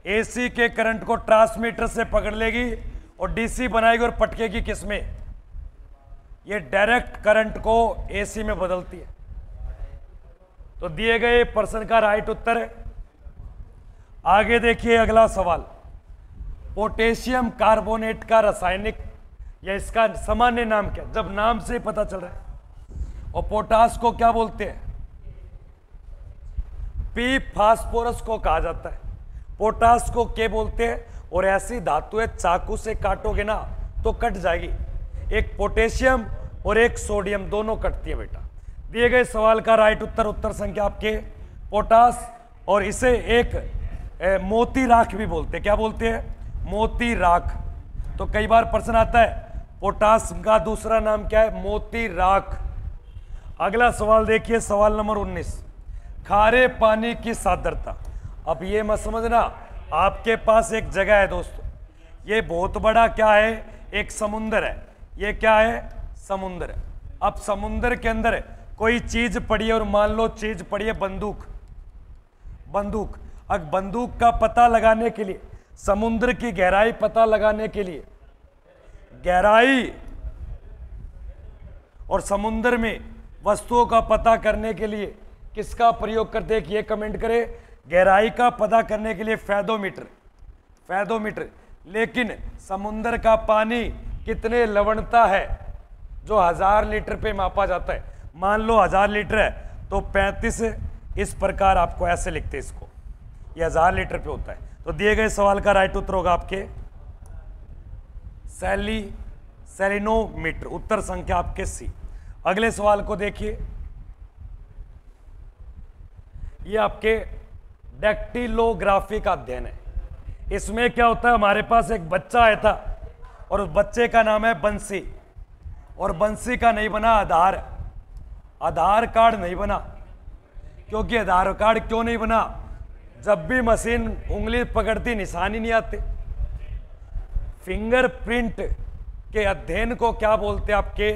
एसी के करंट को ट्रांसमीटर से पकड़ लेगी और डीसी बनाएगी और पटकेगी किसमें? ये डायरेक्ट करंट को एसी में बदलती है। तो दिए गए प्रश्न का राइट उत्तर है। आगे देखिए अगला सवाल, पोटेशियम कार्बोनेट का रासायनिक या इसका सामान्य नाम क्या? जब नाम से पता चल रहा है। और पोटास को क्या बोलते हैं? पी फास्फोरस को कहा जाता है। पोटास को क्या बोलते हैं? और ऐसी धातु है चाकू से काटोगे ना तो कट जाएगी। एक पोटेशियम और एक सोडियम, दोनों कटती है बेटा। दिए गए सवाल का राइट उत्तर, उत्तर संख्या आपके पोटास, और इसे एक मोती राख भी बोलते हैं। क्या बोलते हैं? मोती राख। तो कई बार प्रश्न आता है पोटास का दूसरा नाम क्या है? मोती राख। अगला सवाल देखिए, सवाल नंबर 19, खारे पानी की सांद्रता। अब ये मत समझना, आपके पास एक जगह है दोस्तों, ये बहुत बड़ा क्या है? एक समुंदर है। ये क्या है? समुंदर है। अब समुंदर के अंदर कोई चीज पड़ी है और मान लो चीज पड़ी है बंदूक। बंदूक, अब बंदूक का पता लगाने के लिए, समुद्र की गहराई पता लगाने के लिए, गहराई और समुद्र में वस्तुओं का पता करने के लिए किसका प्रयोग करते हैं? ये कमेंट करें। गहराई का पता करने के लिए फैदोमीटर, फैदोमीटर। लेकिन समुद्र का पानी कितने लवणता है जो 1000 लीटर पे मापा जाता है? मान लो 1000 लीटर है तो 35, इस प्रकार आपको ऐसे लिखते हैं इसको, ये 1000 लीटर पे होता है। तो दिए गए सवाल का राइट उत्तर होगा आपके सेलिनोमीटर, उत्तर संख्या आपके सी। अगले सवाल को देखिए, ये आपके डैक्टिलोग्राफी का अध्ययन है। इसमें क्या होता है? हमारे पास एक बच्चा आया था और उस बच्चे का नाम है बंसी, और बंसी का नहीं बना आधार कार्ड नहीं बना। क्योंकि आधार कार्ड क्यों नहीं बना? जब भी मशीन उंगली पकड़ती निशान ही नहीं आते। फिंगरप्रिंट के अध्ययन को क्या बोलते हैं? आपके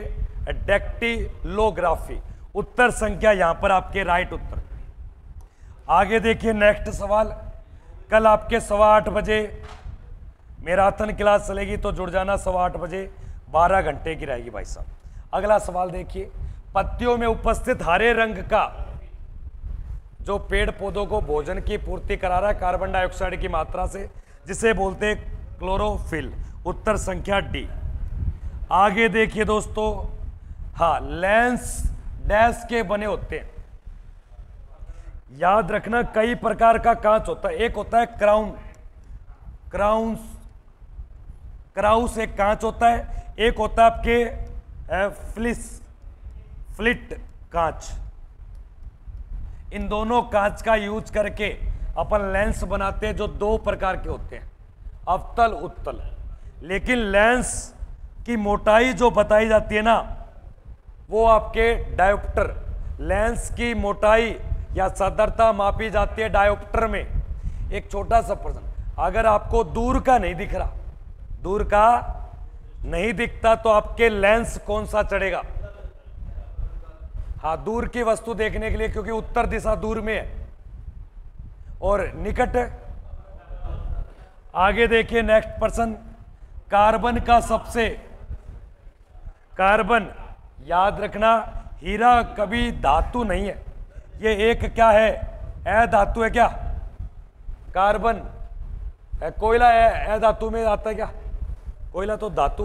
डैक्टिलोग्राफी। उत्तर संख्या यहां पर आपके राइट उत्तर। आगे देखिए नेक्स्ट सवाल। कल आपके 8:15 बजे मैराथन क्लास चलेगी, तो जुड़ जाना 8:15 बजे, 12 घंटे की रहेगी भाई साहब। अगला सवाल देखिए, पत्तियों में उपस्थित हरे रंग का जो पेड़ पौधों को भोजन की पूर्ति करा रहा है कार्बन डाइऑक्साइड की मात्रा से, जिसे बोलते हैं क्लोरोफिल। उत्तर संख्या डी। आगे देखिए दोस्तों, हाँ, लेंस डैश के बने होते हैं। याद रखना कई प्रकार का कांच होता है। एक होता है क्राउस एक कांच होता है, एक होता है आपके फ्लिट कांच। इन दोनों कांच का यूज करके अपन लेंस बनाते हैं, जो दो प्रकार के होते हैं, अवतल उत्तल। लेकिन लेंस की मोटाई जो बताई जाती है ना, वो आपके डायोप्टर, लेंस की मोटाई या सदरता मापी जाती है डायोप्टर में। एक छोटा सा प्रश्न, अगर आपको दूर का नहीं दिख रहा, दूर का नहीं दिखता, तो आपके लेंस कौन सा चढ़ेगा? हाँ, दूर की वस्तु देखने के लिए, क्योंकि उत्तर दिशा दूर में है और निकट। आगे देखिए नेक्स्ट प्रश्न, कार्बन, याद रखना हीरा कभी धातु नहीं है, ये एक क्या है, अधातु है। क्या कार्बन कोयला है, अधातु में आता है क्या? कोयला तो धातु,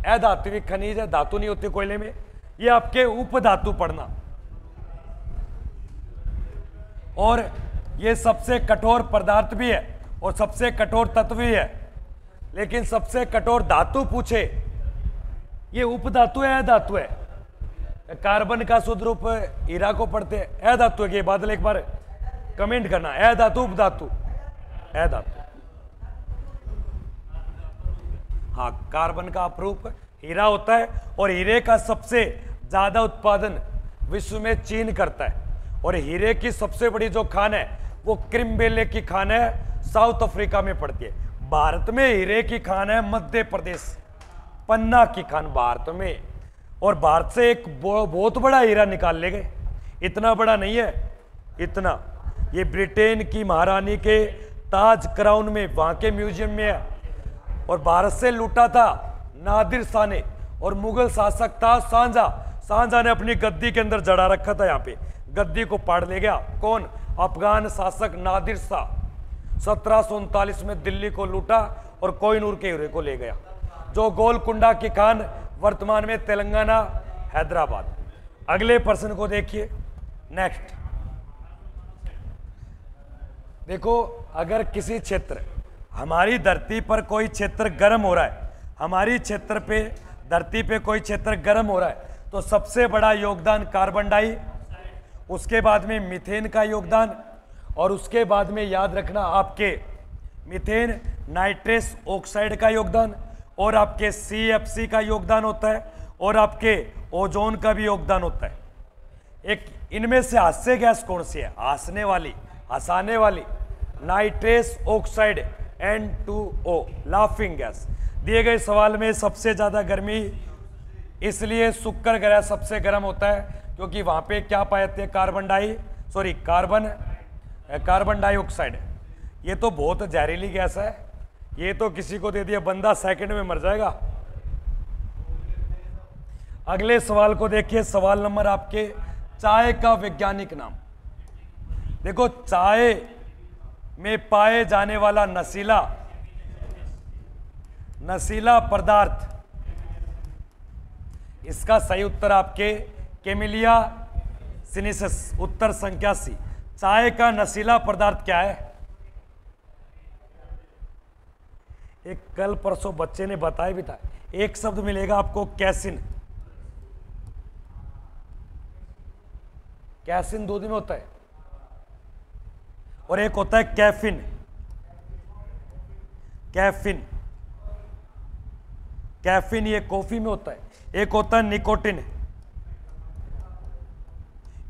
अधात्विक खनिज है, धातु नहीं होती कोयले में। ये आपके उपधातु पढ़ना। और ये सबसे कठोर पदार्थ भी है और सबसे कठोर तत्व भी है। लेकिन सबसे कठोर धातु पूछे, ये उपधातु है, अधातु है? कार्बन का शुद्ध रूप हीरा को पढ़ते हैं, अधातु है। ये बादल एक बार कमेंट करना, अधातु उपधातु? अधातु। हाँ, कार्बन का अपरूप हीरा होता है और हीरे का सबसे ज्यादा उत्पादन विश्व में चीन करता है। और हीरे की सबसे बड़ी जो खान है वो क्रिम्बेले की खान है, साउथ अफ्रीका में पड़ती है। भारत में हीरे की खान है मध्य प्रदेश, पन्ना की खान भारत में। और भारत से एक बहुत बड़ा हीरा निकाल ले गए, इतना बड़ा नहीं है, इतना। ये ब्रिटेन की महारानी के ताज क्राउन में, वहां के म्यूजियम में है। और भारत से लूटा था नादिर शाह ने, और मुगल शासक था शाहजहां ने अपनी गद्दी के अंदर जड़ा रखा था। यहाँ पे गद्दी को पाड़ ले गया कौन? अफगान शासक नादिर शाह। 1739 में दिल्ली को लूटा और कोहिनूर के हीरे को ले गया, जो गोलकुंडा की खान वर्तमान में तेलंगाना, हैदराबाद। अगले प्रश्न को देखिए नेक्स्ट। देखो, अगर किसी क्षेत्र, हमारी धरती पर कोई क्षेत्र गर्म हो रहा है, हमारी क्षेत्र पे धरती पे कोई क्षेत्र गर्म हो रहा है, तो सबसे बड़ा योगदान कार्बन डाई, उसके बाद में मीथेन का योगदान, और उसके बाद में याद रखना आपके मीथेन नाइट्रस ऑक्साइड का योगदान, और आपके CFC का योगदान होता है, और आपके ओजोन का भी योगदान होता है। एक इनमें से हास्य गैस कौन सी है? हंसने वाली, हंसाने वाली, nitrous oxide N2O, laughing gas. दिए गए सवाल में सबसे ज्यादा गर्मी इसलिए शुक्र ग्रह सबसे गर्म होता है, क्योंकि वहां पे क्या पाए जाते हैं? Carbon dioxide. ये तो बहुत जहरीली गैस है, ये तो किसी को दे दिया बंदा सेकंड में मर जाएगा। अगले सवाल को देखिए, सवाल नंबर आपके, चाय का वैज्ञानिक नाम। देखो, चाय में पाए जाने वाला नशीला पदार्थ, इसका सही उत्तर आपके कैमेलिया सिनेसिस। उत्तर संख्या सी। चाय का नशीला पदार्थ क्या है? एक कल परसों बच्चे ने बताया भी था, एक शब्द मिलेगा आपको, कैसिन। कैसिन दूध में होता है, और एक होता है कैफीन। कैफीन ये कॉफी में होता है। एक होता है निकोटिन,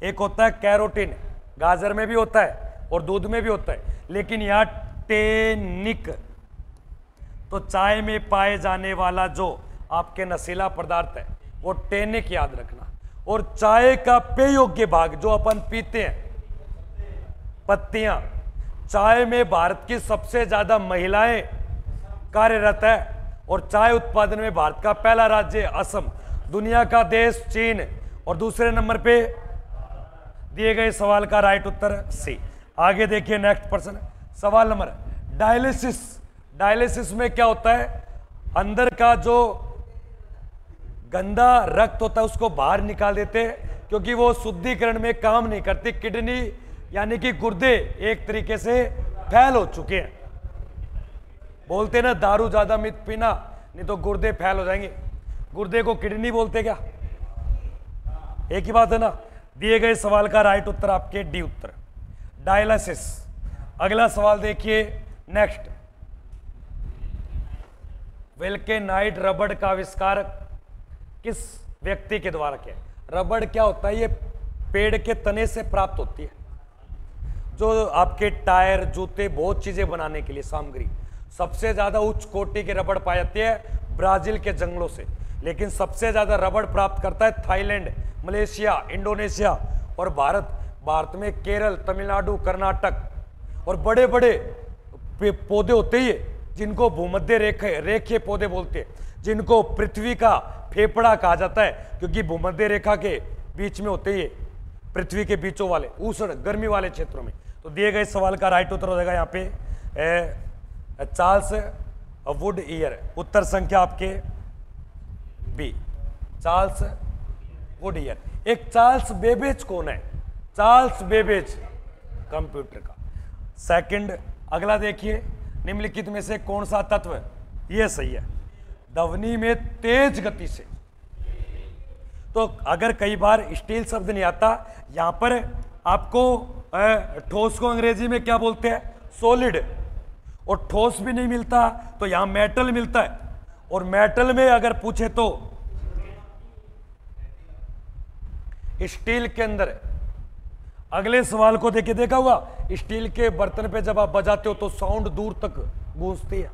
एक होता है कैरोटीन, गाजर में भी होता है और दूध में भी होता है। लेकिन यहां टेनिक, तो चाय में पाए जाने वाला जो आपके नशीला पदार्थ है वो टेनिक, याद रखना। और चाय का पेय योग्य भाग जो अपन पीते हैं, पत्तियां, चाय में भारत की सबसे ज्यादा महिलाएं कार्यरत है, और चाय उत्पादन में भारत का पहला राज्य असम, दुनिया का देश चीन, और दूसरे नंबर पे दिए गए सवाल का राइट उत्तर सी। आगे देखिए नेक्स्ट प्रश्न, सवाल नंबर, डायलिसिस। डायलिसिस में क्या होता है, अंदर का जो गंदा रक्त होता है उसको बाहर निकाल देते हैं, क्योंकि वो शुद्धिकरण में काम नहीं करती। किडनी यानी कि गुर्दे एक तरीके से फैल हो चुके हैं। बोलते ना दारू ज्यादा मत पीना नहीं तो गुर्दे फैल हो जाएंगे। गुर्दे को किडनी बोलते क्या, एक ही बात है ना। दिए गए सवाल का राइट उत्तर आपके डी उत्तर, डायलिसिस। अगला सवाल देखिए नेक्स्ट, विल्केनाइट रबड़ का आविष्कार किस व्यक्ति के द्वारा किया? रबड़ क्या होता है, ये पेड़ के तने से प्राप्त होती है, जो आपके टायर, जूते, बहुत चीजें बनाने के लिए सामग्री। सबसे ज्यादा उच्च कोटि के रबड़ पाई जाती है ब्राजील के जंगलों से, लेकिन सबसे ज्यादा रबड़ प्राप्त करता है थाईलैंड, मलेशिया, इंडोनेशिया और भारत। भारत में केरल, तमिलनाडु, कर्नाटक और बड़े बड़े पौधे होते ही जिनको भूमध्य रेखे पौधे बोलते हैं, जिनको पृथ्वी का फेफड़ा कहा जाता है, क्योंकि भूमध्य रेखा के बीच में होते ही पृथ्वी के बीचों वाले उष्ण गर्मी वाले क्षेत्रों में। तो दिए गए सवाल का राइट उत्तर हो जाएगा यहाँ पे चार्ल्स वुड ईयर। उत्तर संख्या आपके बी, चार्ल्स वुड ईयर। एक चार्ल्स बेबेज कौन है? चार्ल्स बेबेज कंप्यूटर का। सेकंड, अगला देखिए, निम्नलिखित में से कौन सा तत्व, यह सही है, ध्वनि में तेज गति से। तो अगर कई बार स्टील शब्द नहीं आता, यहां पर आपको ठोस को अंग्रेजी में क्या बोलते हैं? सॉलिड। और ठोस भी नहीं मिलता तो यहां मेटल मिलता है, और मेटल में अगर पूछे तो स्टील के अंदर। अगले सवाल को देखिए, देखा हुआ स्टील के बर्तन पे जब आप बजाते हो तो साउंड दूर तक गूंजती है।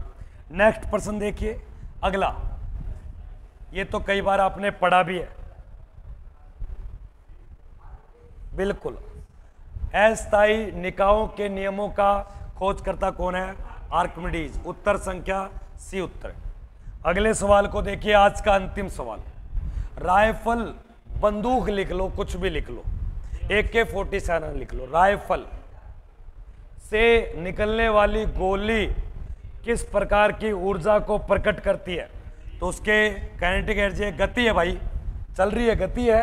नेक्स्ट प्रश्न देखिए अगला, ये तो कई बार आपने पढ़ा भी है, बिल्कुल। अस्थायी निकायों के नियमों का खोजकर्ता कौन है? आर्किमिडीज। उत्तर संख्या सी उत्तर। अगले सवाल को देखिए, आज का अंतिम सवाल, राइफल, बंदूक लिख लो, कुछ भी लिख लो, AK-47 लिख लो। राइफल से निकलने वाली गोली किस प्रकार की ऊर्जा को प्रकट करती है? तो उसके काइनेटिक एनर्जी गति है भाई, चल रही है, गति है,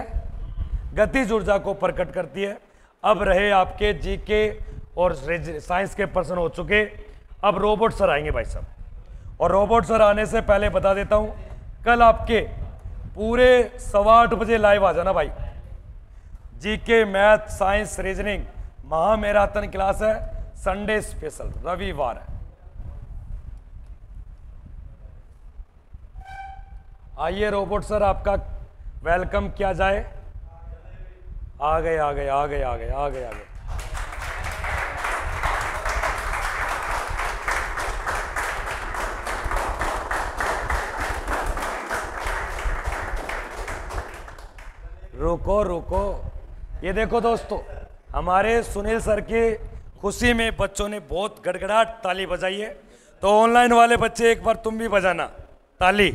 गतिज ऊर्जा को प्रकट करती है। अब रहे आपके जीके और साइंस के प्रश्न हो चुके, अब रोबोट सर आएंगे भाई साहब। और रोबोट सर आने से पहले बता देता हूं, कल आपके पूरे 8:15 बजे लाइव आ जाना भाई। जीके, मैथ, साइंस, रीजनिंग महामैराथन क्लास है, संडे स्पेशल, रविवार है। आइए रोबोट सर, आपका वेलकम किया जाए। आ गए आ गए आ गए आ गए आ गए आ गए। रुको रुको, ये देखो दोस्तों, हमारे सुनील सर की खुशी में बच्चों ने बहुत गड़गड़ाहट ताली बजाई है। तो ऑनलाइन वाले बच्चे एक बार तुम भी बजाना ताली।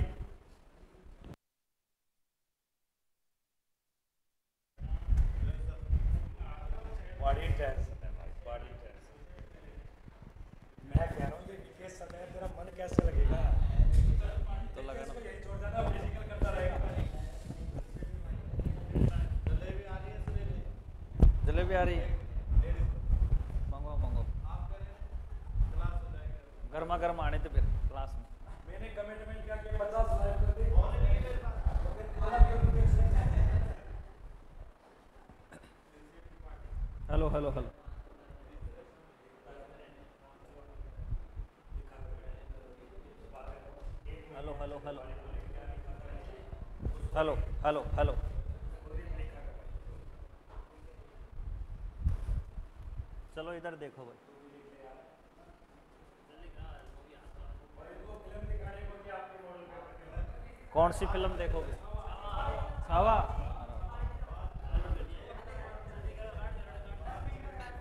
बड़ी टेंशन है भाई, बड़ी टेंशन। मैं कह रहा हूँ कि विकेट समय तेरा मन कैसे लगेगा? तो लगाना यही छोड़ जाना, फिजिकल करता रहेगा। जलेबी आ रही है, मंगो मंगो, गर्मा गर्म आने थे फिर क्लास में। मैंने कमिटमेंट किया कि 50 लाइव कर दे। Hello hello hello, hello hello hello hello hello hello, चलो इधर देखो भाई। कौन सी फिल्म देखोगे? छावा।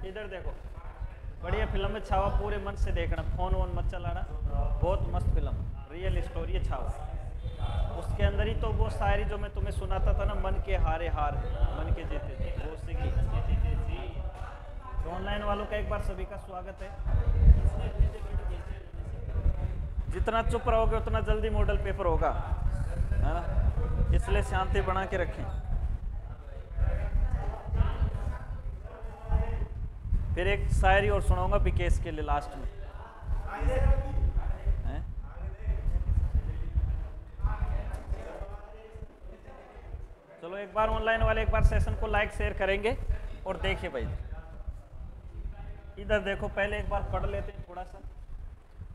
इधर देखो, बढ़िया फिल्म है छावा, पूरे मन से देखना, फोन वोन मत चलाना, बहुत मस्त फिल्म, रियल स्टोरी है छावा। उसके अंदर ही तो वो शायरी जो मैं तुम्हें सुनाता था ना, मन के हारे हार मन के जीते थे, वो उसी की। तो ऑनलाइन वालों का एक बार सभी का स्वागत है। जितना चुप रहोगे उतना जल्दी मॉडल पेपर होगा, है ना, इसलिए शांति बना के रखें। फिर एक शायरी और सुनाऊंगा विकेश के लिए लास्ट में। चलो एक बार ऑनलाइन वाले एक बार सेशन को लाइक शेयर करेंगे और देखिए भाई, इधर देखो, पहले एक बार पढ़ लेते हैं थोड़ा सा।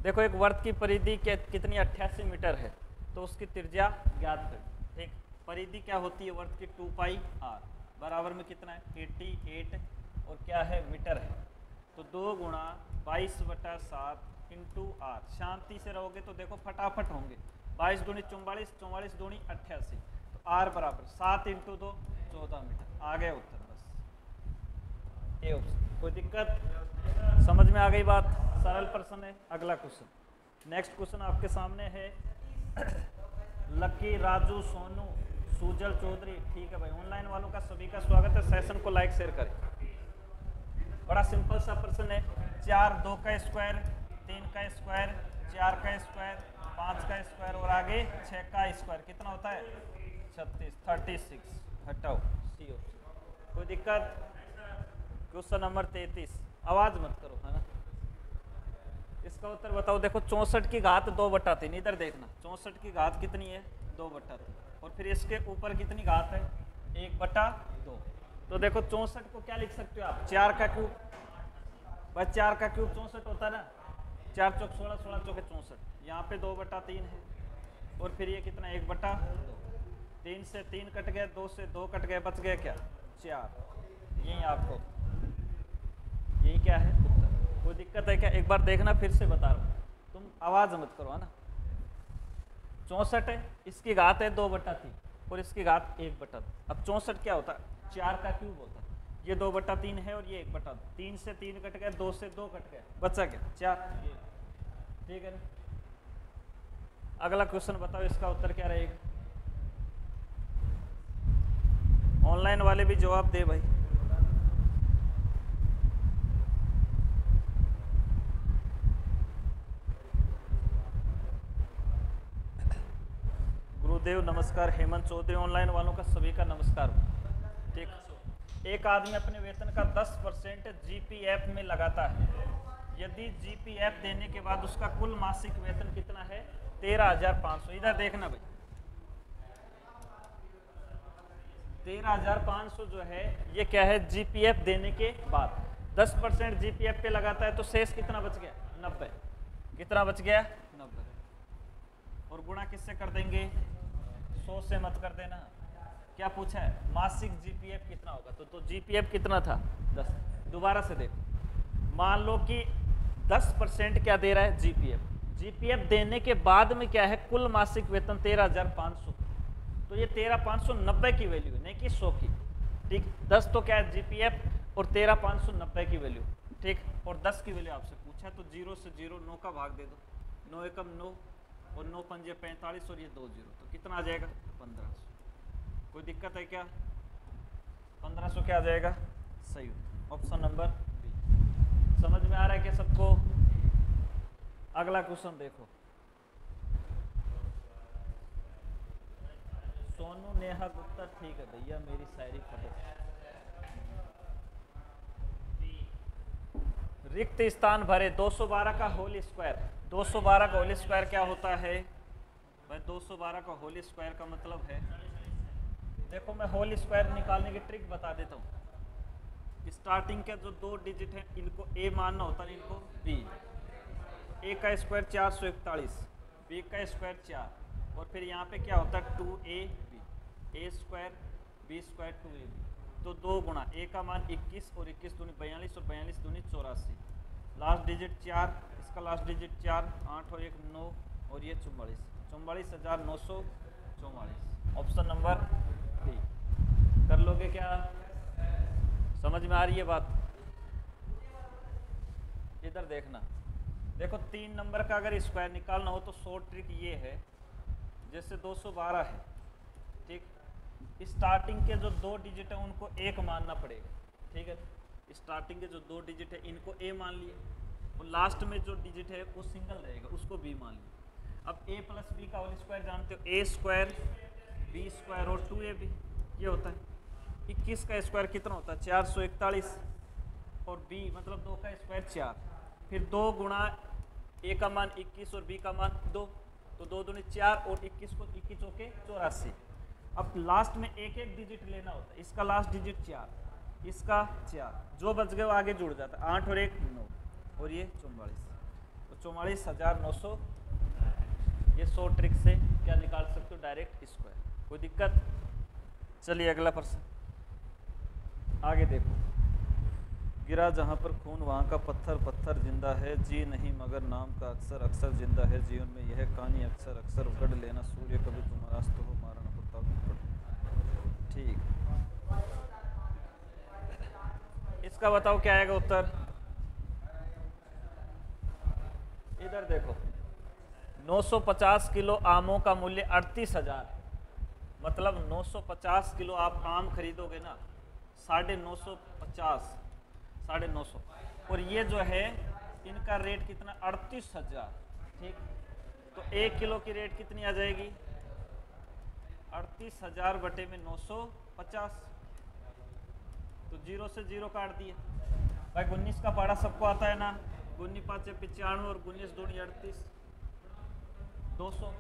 देखो एक वर्त की परिधि कितनी 88 मीटर है, तो उसकी त्रिज्या ज्ञात कर। ठीक, परिधि क्या होती है वर्त की, 2 पाई r बराबर में कितना है 88 और क्या है मीटर है, तो 2 गुणा 22/7 इंटू r। शांति से रहोगे तो देखो फटाफट होंगे, 22 दूनी 44, 44 दूनी 88, तो r बराबर 7 इंटू 2 14 मीटर। आ गया उत्तर, बस ये ऑप्शन। कोई दिक्कत, समझ में आ गई बात, सरल प्रश्न है। अगला क्वेश्चन, नेक्स्ट क्वेश्चन आपके सामने है। लकी, राजू, सोनू, सुजल चौधरी, ठीक है भाई, ऑनलाइन वालों का सभी का स्वागत है। सेशन को लाइक शेयर करें। बड़ा सिंपल सा प्रश्न है, 4 2 का स्क्वायर, 3 का स्क्वायर, 4 का स्क्वायर, 5 का स्क्वायर और आगे 6 का स्क्वायर कितना होता है 36, 36 हटाओ सी ऑप्शन। कोई दिक्कत। क्वेश्चन नंबर 33, आवाज मत करो, है ना। इसका उत्तर बताओ। देखो 64 की घात 2/3, इधर देखना, 64 की घात कितनी है 2/3, और फिर इसके ऊपर कितनी घात है 1/2। तो देखो 64 को क्या लिख सकते हो आप, 4 का क्यूब, बस 4 का क्यूब 64 होता है ना, 4 चौक 16, 16 चौके 64, यहाँ पे 2/3 है, और फिर ये कितना 1/2, 3 से 3 कट गया, 2 से 2 कट गया, बच गया क्या 4। यही आपको, यही क्या है उत्तर। कोई दिक्कत है क्या, एक बार देखना, फिर से बता रहा हूँ, तुम आवाज मत करो, है ना। 64 है, इसकी घात है 2/3 और इसकी घात 1/2। अब 64 क्या होता है 4 का क्यूब होता है, ये 2/3 है और ये 1/2, 3 से 3 कट गया, 2 से 2 कट गया, बचा क्या 4। ठीक है ना। अगला क्वेश्चन बताओ, इसका उत्तर क्या रहेगा। ऑनलाइन वाले भी जवाब दे भाई। गुरुदेव नमस्कार। हेमंत चौधरी, ऑनलाइन वालों का सभी का नमस्कार। ठीक, एक आदमी अपने वेतन का 10% जीपीएफ में लगाता है। यदि जीपीएफ देने के बाद उसका कुल मासिक वेतन कितना है 13,500। इधर देखना भाई, 13,500 जो है ये क्या है जीपीएफ देने के बाद। 10% जीपीएफ पे लगाता है तो शेष कितना बच गया 90। कितना बच गया 90, और गुणा किससे कर देंगे 100 से मत कर देना। क्या पूछा है मासिक जीपीएफ कितना होगा, तो जीपीएफ कितना था 10। दोबारा से देखो, मान लो कि 10% क्या दे रहा है जीपीएफ, जीपीएफ देने के बाद में क्या है कुल मासिक वेतन 13,500, तो ये 13,590 की वैल्यू है, नहीं कि 100 की। ठीक, 10 तो क्या है जीपीएफ और 13,590 की वैल्यू। ठीक, और 10 की वैल्यू आपसे पूछा, तो 0 से 0 9 का भाग दे दो, 9 एकम 9 और 9 पंजे 45 और ये 2 0, तो कितना आ जाएगा 1500। कोई दिक्कत है क्या, 1500 क्या आ जाएगा सही, ऑप्शन नंबर बी। समझ में आ रहा है क्या सबको। अगला क्वेश्चन देखो, सोनू नेहा गुप्ता, ठीक है भैया मेरी शायरी पढ़ो। रिक्त स्थान भरे 212 का होल स्क्वायर। 212 का होल स्क्वायर क्या होता है भाई, 212 का होल स्क्वायर का मतलब है, देखो मैं होल स्क्वायर निकालने की ट्रिक बता देता हूँ। स्टार्टिंग के जो 2 डिजिट हैं इनको ए मानना होता है, इनको बी। ए का स्क्वायर 441, बी का स्क्वायर 4, और फिर यहाँ पे क्या होता है 2ab, ए स्क्वायर बी स्क्वायर 2ab, तो 2 गुणा ए का मान 21 और 21 दूनी 42 और 42 दूनी 84, लास्ट डिजिट 4, इसका लास्ट डिजिट 4, 8 और 1 9 और ये 44, 44,944। Option number B. कर लोगे क्या, समझ में आ रही है बात। इधर देखना, देखो 3 नंबर का अगर स्क्वायर निकालना हो तो शॉर्ट ट्रिक ये है, जैसे 212 है, ठीक, स्टार्टिंग के जो 2 डिजिट है उनको 1 मानना पड़ेगा। ठीक है, स्टार्टिंग के जो 2 डिजिट है इनको ए मान लिए, और लास्ट में जो डिजिट है वो सिंगल रहेगा, उसको बी मान लिए। अब a प्लस बी का होल स्क्वायर जानते हो, a स्क्वायर बी स्क्वायर और 2ab, ये होता है 21 का स्क्वायर कितना होता है 441, और b मतलब 2 का स्क्वायर 4, फिर 2 गुणा a का मान 21 और b का मान 2, तो 2 दूनी 4 और 21 को 21 चौके 84। अब लास्ट में एक एक डिजिट लेना होता है, इसका लास्ट डिजिट 4, इसका 4, जो बच गए वो आगे जुड़ जाता है, 8 और 1 9, और ये 44, तो 44,900। ये 100 ट्रिक से क्या निकाल सकते हो, डायरेक्ट स्क्वायर। कोई दिक्कत? चलिए अगला प्रश्न आगे देखो। गिरा जहाँ पर खून वहाँ का पत्थर, पत्थर जिंदा है, जी नहीं मगर नाम का अक्सर, अक्सर जिंदा है जीवन में यह कहानी, अक्सर अक्सर उगड़ लेना सूर्य कभी तुम्हारा अस्त हो, मारा न कुत्ता कुत्ता। ठीक, इसका बताओ क्या आएगा उत्तर। इधर देखो, 950 किलो आमों का मूल्य 38,000, मतलब 950 किलो आप आम खरीदोगे ना, 950, 950, और ये जो है इनका रेट कितना 38,000, ठीक। तो 1 किलो की रेट कितनी आ जाएगी 38,000 बटे में 950, तो 0 से 0 काट दिए भाई। 19 का पारा सबको आता है ना, 19 5 95 और 19 2 38, 200,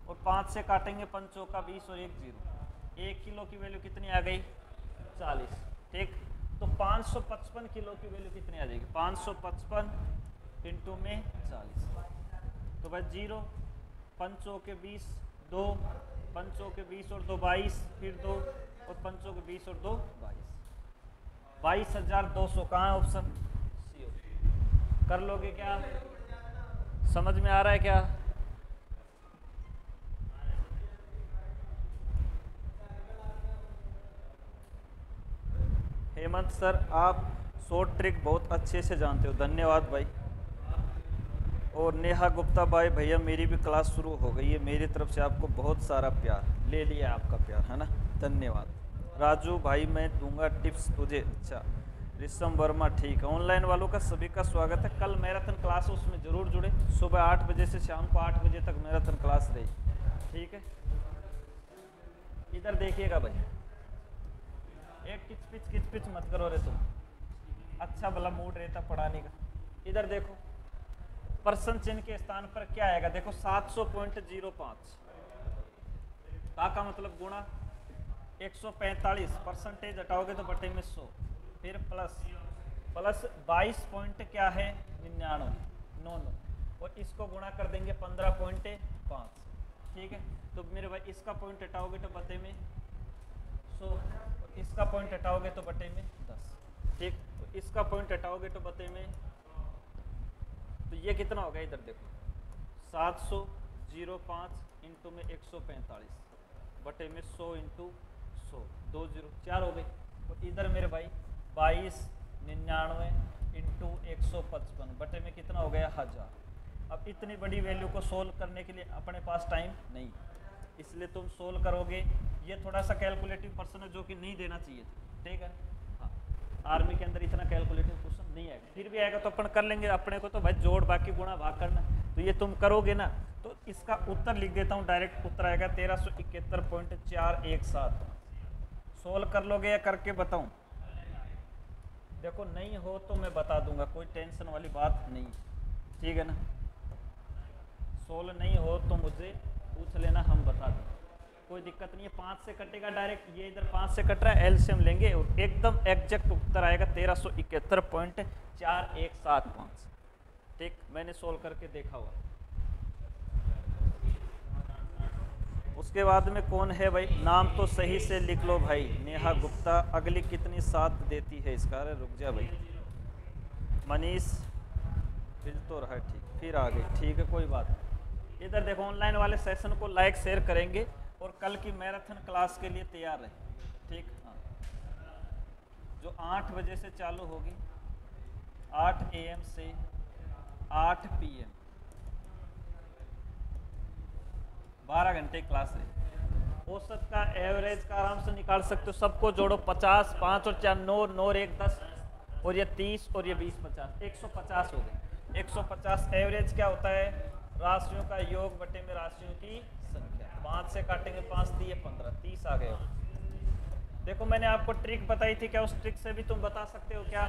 और 5 से काटेंगे 5 का 20 और 1 0। 1 किलो की वैल्यू कितनी आ गई 40, ठीक। तो 555 किलो की वैल्यू कितनी आ जाएगी 555 इंटू में 40, तो भाई 0, 5 के 20 2, 5 के 20 और 2 22, फिर 2 और 5 के 20 और 2 22, 22,200। कहाँ है ऑप्शन सी? कर लोगे क्या? समझ में आ रहा है क्या? हेमंत सर, आप शॉर्ट ट्रिक बहुत अच्छे से जानते हो, धन्यवाद भाई। और नेहा गुप्ता भाई, भैया मेरी भी क्लास शुरू हो गई है, मेरी तरफ से आपको बहुत सारा प्यार, ले लिया आपका प्यार, है ना, धन्यवाद। राजू भाई, मैं दूंगा टिप्स तुझे। अच्छा, ऋषम वर्मा, ठीक है। ऑनलाइन वालों का सभी का स्वागत है। कल मैराथन क्लास उसमें जरूर जुड़े, सुबह 8 बजे से शाम को 8 बजे तक मैराथन क्लास रही, ठीक है। इधर देखिएगा भाई, एक किच पिच मत करो रे तुम, अच्छा भला मूड रहता पढ़ाने का। इधर देखो, पर्सन चिन्ह के स्थान पर क्या आएगा, देखो 700.05 का मतलब गुणा 145, परसेंटेज हटाओगे तो बटे में 100, फिर प्लस 22 पॉइंट क्या है 99, और इसको गुणा कर देंगे 15.5, ठीक है। तो मेरे भाई इसका पॉइंट हटाओगे तो बटे में 100, इसका पॉइंट हटाओगे तो बटे में 10, ठीक। तो इसका पॉइंट हटाओगे तो बटे में, तो ये कितना हो गया, इधर देखो 700.05 इंटू में 145 बटे में 100 इंटू 100, 2 0 4 हो गई। तो इधर मेरे भाई 2299 इंटू 155 बटे में कितना हो गया 1000। अब इतनी बड़ी वैल्यू को सोल्व करने के लिए अपने पास टाइम नहीं, इसलिए तुम सोल्व करोगे। ये थोड़ा सा कैलकुलेटिव पर्सन है जो कि नहीं देना चाहिए, ठीक है। हाँ, आर्मी के अंदर इतना कैलकुलेटिव क्वेश्चन नहीं आएगा, फिर भी आएगा तो अपन कर लेंगे। अपने को तो भाई जोड़ बाकी गुणा भाग करना, तो ये तुम करोगे ना, तो इसका उत्तर लिख देता हूँ, डायरेक्ट उत्तर आएगा 1371.417। सोल्व कर लोगे या करके बताऊँ? देखो नहीं हो तो मैं बता दूंगा, कोई टेंशन वाली बात नहीं, ठीक है ना। सोल्व नहीं हो तो मुझे पूछ लेना, हम बता दें, कोई दिक्कत नहीं है। 5 से कटेगा डायरेक्ट, ये इधर 5 से कट रहा है, एलसीएम लेंगे और एकदम एग्जैक्ट उत्तर आएगा 1371.4175, ठीक। मैंने सोल्व करके देखा हुआ। उसके बाद में कौन है भाई, नाम तो सही से लिख लो भाई। नेहा गुप्ता, अगली कितनी साथ देती है इसका? अरे रुक जा भाई, मनीष फिर तो रहा, ठीक, फिर आ गई, ठीक है, कोई बात नहीं। इधर देखो, ऑनलाइन वाले सेशन को लाइक शेयर करेंगे और कल की मैराथन क्लास के लिए तैयार रहे, ठीक। हाँ, जो 8 बजे से चालू होगी, 8 AM से 8 PM, 12 घंटे क्लास है। औसत का एवरेज का आराम से निकाल सकते हो, सबको जोड़ो 50, 5 और 4 9 9 और 1 10, और ये 30 और ये 20 50 150 हो गए। 150 एवरेज क्या होता है? राशियों का योग बटे में राशियों की संख्या। 5 से काटेंगे 5 दिए 15, 30 आ गए हो। देखो मैंने आपको ट्रिक बताई थी, क्या उस ट्रिक से भी तुम बता सकते हो क्या?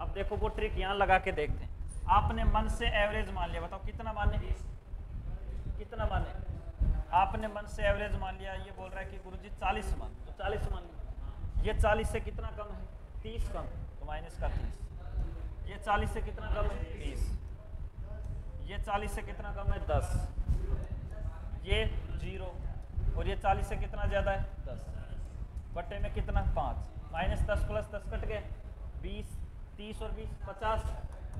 अब देखो वो ट्रिक यहाँ लगा के देखते हैं। आपने मन से एवरेज मान लिया, बताओ कितना माने? कितना माने? आपने मन से एवरेज मान लिया, ये बोल रहा है कि गुरुजी 40 मान, तो 40 मान लिया। ये 40 से कितना कम है? 30 कम, तो माइनस का 30। ये 40 से कितना कम है? 20। ये 40 से कितना कम है? 10। ये 0 और ये 40 से कितना ज़्यादा है? 10। बटे में कितना? 5। माइनस 10 प्लस 10 कट गए 20, 30 और 20 50।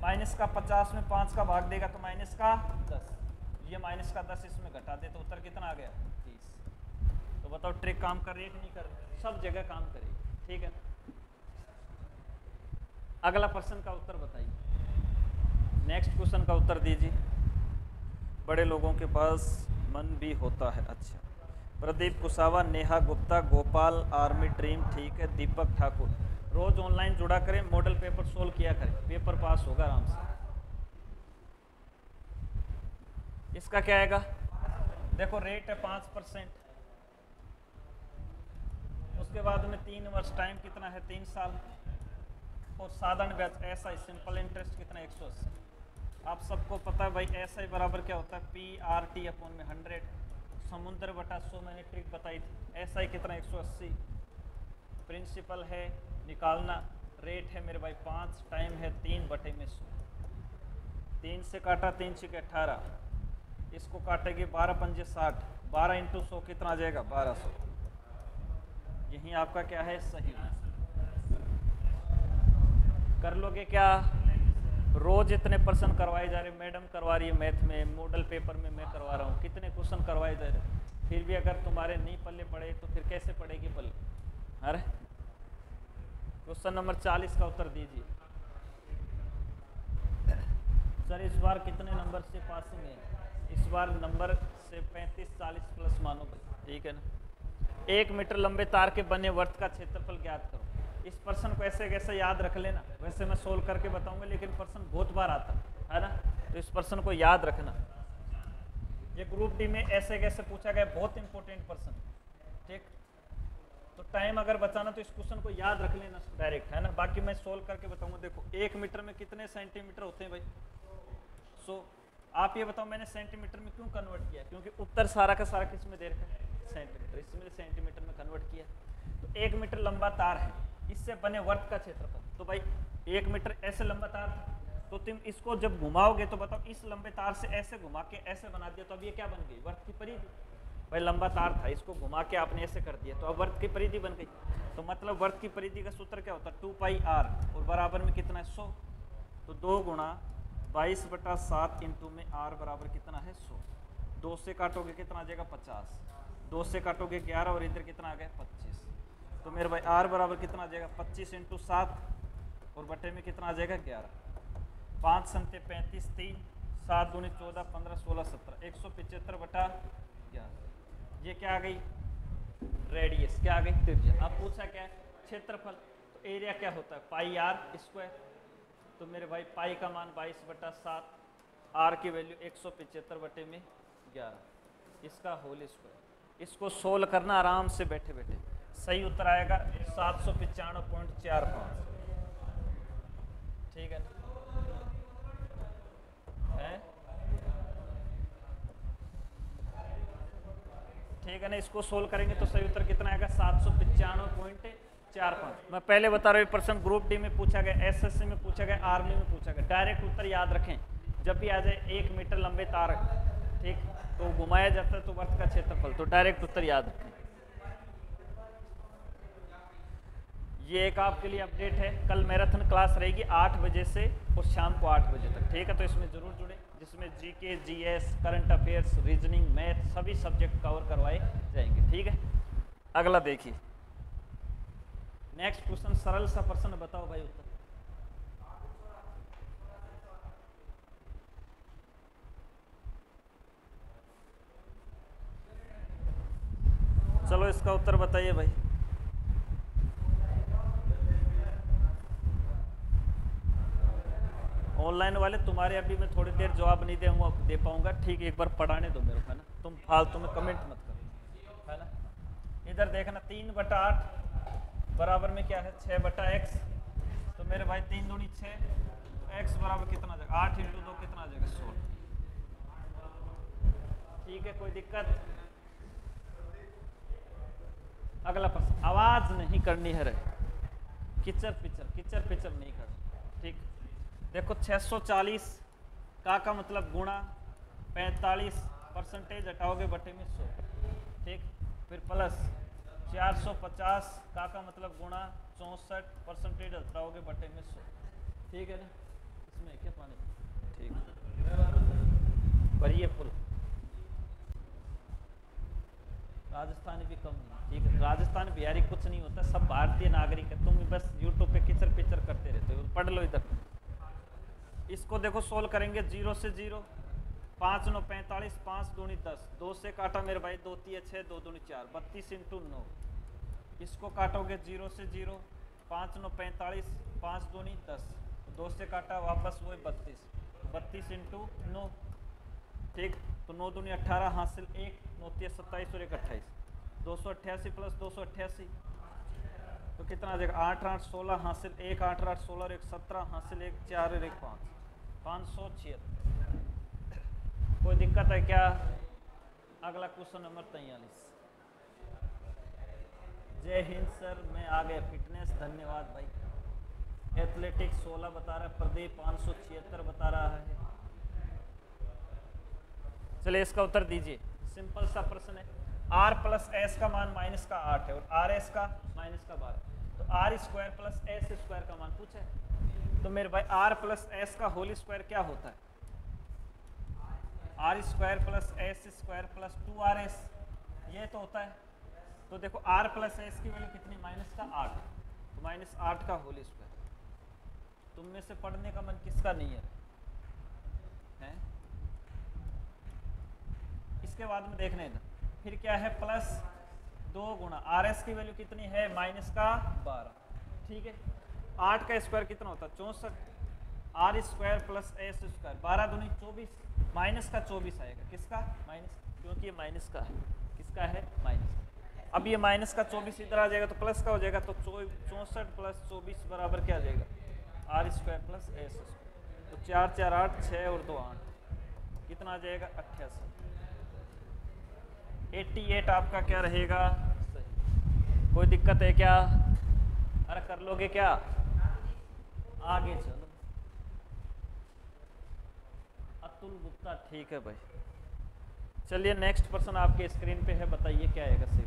माइनस का 50 में 5 का भाग देगा तो माइनस का 10। ये माइनस का 10 इसमें घटा दे तो उत्तर कितना आ गया? 30। तो बताओ ट्रिक काम कर रही है कि नहीं कर रही? सब जगह काम करेगी, ठीक है। अगला प्रश्न का उत्तर बताइए। नेक्स्ट क्वेश्चन का उत्तर दीजिए। बड़े लोगों के पास मन भी होता है। अच्छा, प्रदीप कुसावा, नेहा गुप्ता, गोपाल आर्मी ड्रीम, ठीक है। दीपक ठाकुर, रोज ऑनलाइन जुड़ा करें, मॉडल पेपर सोल्व किया करें, पेपर पास होगा आराम से। इसका क्या आएगा? देखो रेट है 5%, उसके बाद में 3 वर्ष, टाइम कितना है? 3 साल, और साधारण ब्याज ऐसा ही सिंपल इंटरेस्ट कितना? 180। आप सबको पता है भाई ऐसा ही बराबर क्या होता है? PRT अपॉन में 100। समुद्र बटा 100 मैंने ट्रिक बताई थी। ऐसा ही कितना? 180। प्रिंसिपल है निकालना, रेट है मेरे भाई 5, टाइम है 3 बटे में 100। 3 से काटा 3 से 18, इसको काटेंगे 12 पंजे 60, 12 इंटू 100 कितना आ जाएगा? 1200। यही आपका क्या है? सही। कर लोगे क्या? रोज इतने प्रश्न करवाए जा रहे, मैडम करवा रही है मैथ में, मॉडल पेपर में मैं करवा रहा हूँ, कितने क्वेश्चन करवाए जा रहे, फिर भी अगर तुम्हारे नहीं पल्ले पड़े तो फिर कैसे पड़ेगी पल्ले? अरे क्वेश्चन नंबर 40 का उत्तर दीजिए। सर इस बार कितने नंबर से पासिंग है? इस बार नंबर से 35 40 प्लस मानो भाई, ठीक है ना। 1 मीटर लंबे तार के बने वर्त का क्षेत्रफल ज्ञात करो। इस प्रश्न को ऐसे कैसे याद रख लेना, वैसे मैं सोल्व करके बताऊंगा, लेकिन प्रश्न बहुत बार आता है ना, तो इस प्रश्न को याद रखना। ये ग्रुप डी में ऐसे कैसे पूछा गया, बहुत इंपॉर्टेंट प्रश्न, ठीक। तो टाइम अगर बचाना तो इस क्वेश्चन को याद रख लेना डायरेक्ट, है ना। बाकी मैं सोल्व करके बताऊंगा। देखो 1 मीटर में कितने सेंटीमीटर होते हैं भाई? आप ये बताओ मैंने सेंटीमीटर में क्यों कन्वर्ट किया? क्योंकि उत्तर सारा का सारा किस में दे रखा है? सेंटीमीटर, इसमें सेंटीमीटर में कन्वर्ट किया। तो 1 मीटर लंबा तार है, इससे बने वर्त का क्षेत्रफल, तो भाई 1 मीटर ऐसे लंबा तार था, तो तुम इसको जब घुमाओगे तो बताओ इस लंबे तार से ऐसे घुमा के ऐसे बना दिया, तो अब ये क्या बन गई? वर्त की परिधि। भाई लंबा तार था, इसको घुमा के आपने ऐसे कर दिया, तो अब वर्त की परिधि बन गई। तो मतलब वर्त की परिधि का सूत्र क्या होता है? 2πr, और बराबर में कितना है? 100। तो 2 गुणा 22/7 इंटू में r बराबर कितना है? 100। 2 से काटोगे कितना आ जाएगा? 50। 2 से काटोगे 11, और इधर कितना आ गया? 25। तो मेरे भाई r बराबर कितना आ जाएगा? 25 इंटू 7, और बटे में कितना आ जाएगा? 11। 5 संते 35, 3 7 दूनी 14, 15 16 17, 175/11। ये क्या आ गई? रेडियस। क्या आ गई? त्रिज्या। अब पूछा क्या है? क्षेत्रफल। तो एरिया क्या होता है? πr²। तो मेरे भाई पाई का मान 22/7, r की वैल्यू 175/11, इसका होल स्क्वायर। इसको सोल्व करना आराम से बैठे बैठे, सही उत्तर आएगा 795.45, ठीक है ना? है ठीक है ना। इसको सोल्व करेंगे तो सही उत्तर कितना आएगा? 795.45। मैं पहले बता रहा हूँ प्रश्न ग्रुप डी में पूछा गया, एसएससी में पूछा गया, आर्मी में पूछा गया। डायरेक्ट उत्तर याद रखें, जब भी आ जाए 1 मीटर लंबे तार, ठीक, तो घुमाया जाता है तो वर्त का क्षेत्रफल, तो डायरेक्ट उत्तर याद रखें। ये एक आपके लिए अपडेट है, कल मैराथन क्लास रहेगी 8 बजे से और शाम को 8 बजे तक, ठीक है। तो इसमें जरूर जुड़े, जिसमें GK, GS, current affairs, reasoning, math सभी सब्जेक्ट कवर करवाए जाएंगे, ठीक है। अगला देखिए, नेक्स्ट क्वेश्चन, सरल सा प्रश्न बताओ भाई उत्तर। चलो इसका उत्तर बताइए भाई। ऑनलाइन वाले तुम्हारे अभी मैं थोड़ी देर जवाब नहीं दे पाऊंगा, ठीक, एक बार पढ़ाने दो मेरे को, है ना, तुम फालतू में कमेंट मत करो, है ना। इधर देखना 3/8 बराबर में क्या है 6/x, तो मेरे भाई 3 दूनी 6, x बराबर कितना आ जाएगा 8 × 2 कितना आ जाएगा 16। ठीक है, कोई दिक्कत? अगला प्रश्न, आवाज नहीं करनी है रे, किचर पिचर नहीं करनी, ठीक। देखो 640 का मतलब गुणा 45% हटाओगे बटे में 100, ठीक, फिर प्लस 450 का मतलब गुणा 64% हटाओगे बटे में 100, ठीक है ना। इसमें क्या पानी, ठीक, भरिए फुल। राजस्थानी भी कम नहीं, ठीक है, राजस्थान बिहारी कुछ नहीं होता, सब भारतीय नागरिक है, तुम बस यूट्यूब पे किचर पिचर करते रहते हो, पढ़ लो इधर। इसको देखो सोल्व करेंगे, 0 से 0, 5 9 45, 5 दूनी 10, 2 से काटा मेरे भाई 2 3 6, 2 दूनी 4, 32 × 9। इसको काटोगे 0 से 0, 5 9 45, 5 दूनी 10, 2 से काटा वापस वही 32, 32 × 9, ठीक, तो 9 दूनी 18 हासिल 1, 9 3 27 और 1 28, 288 प्लस 288, तो कितना आ जाएगा 8 8 16 हासिल 1, 8 8 16 और 1 17 हासिल 1 4 और 1 5, 576। कोई दिक्कत है क्या? अगला क्वेश्चन नंबर 43। जय हिंद सर, मैं आ गया फिटनेस, धन्यवाद भाई। एथलेटिक्स 16 बता रहा है, प्रदीप 576 बता रहा है। चलिए इसका उत्तर दीजिए, सिंपल सा प्रश्न है। r प्लस एस का मान माइनस का 8 है और आर एस का माइनस का 12, तो R square plus S square का मान पूछा है। तो मेरे भाई r प्लस एस का होल स्क्वायर क्या होता है? R square plus S square plus 2RS, ये तो होता है। तो देखो r प्लस एस की वैल्यू कितनी, माइनस का 8, तो माइनस 8 का होल स्क्वायर। तुम में से पढ़ने का मन किसका नहीं है? इसके बाद में देखने इधर, फिर क्या है, प्लस 2 गुणा आर एस की वैल्यू कितनी है, माइनस का 12, ठीक है। 8 का स्क्वायर कितना होता है 64, R square plus S square, 12 दूनी 24, माइनस का 24 आएगा, किसका, माइनस, क्योंकि ये माइनस का है, किसका है, माइनस। अब ये माइनस का 24 इधर आ जाएगा तो प्लस का हो जाएगा, तो 64 प्लस 24 बराबर क्या आ जाएगा, R square plus S square, तो 4 4 8, 6 और 2 8, कितना आ जाएगा 88। 88 आपका क्या रहेगा, सही। कोई दिक्कत है क्या? अरे कर लोगे क्या? आगे चलो। अतुल गुप्ता, ठीक है भाई। चलिए नेक्स्ट पर्सन आपके स्क्रीन पे है, बताइए क्या आएगा सही।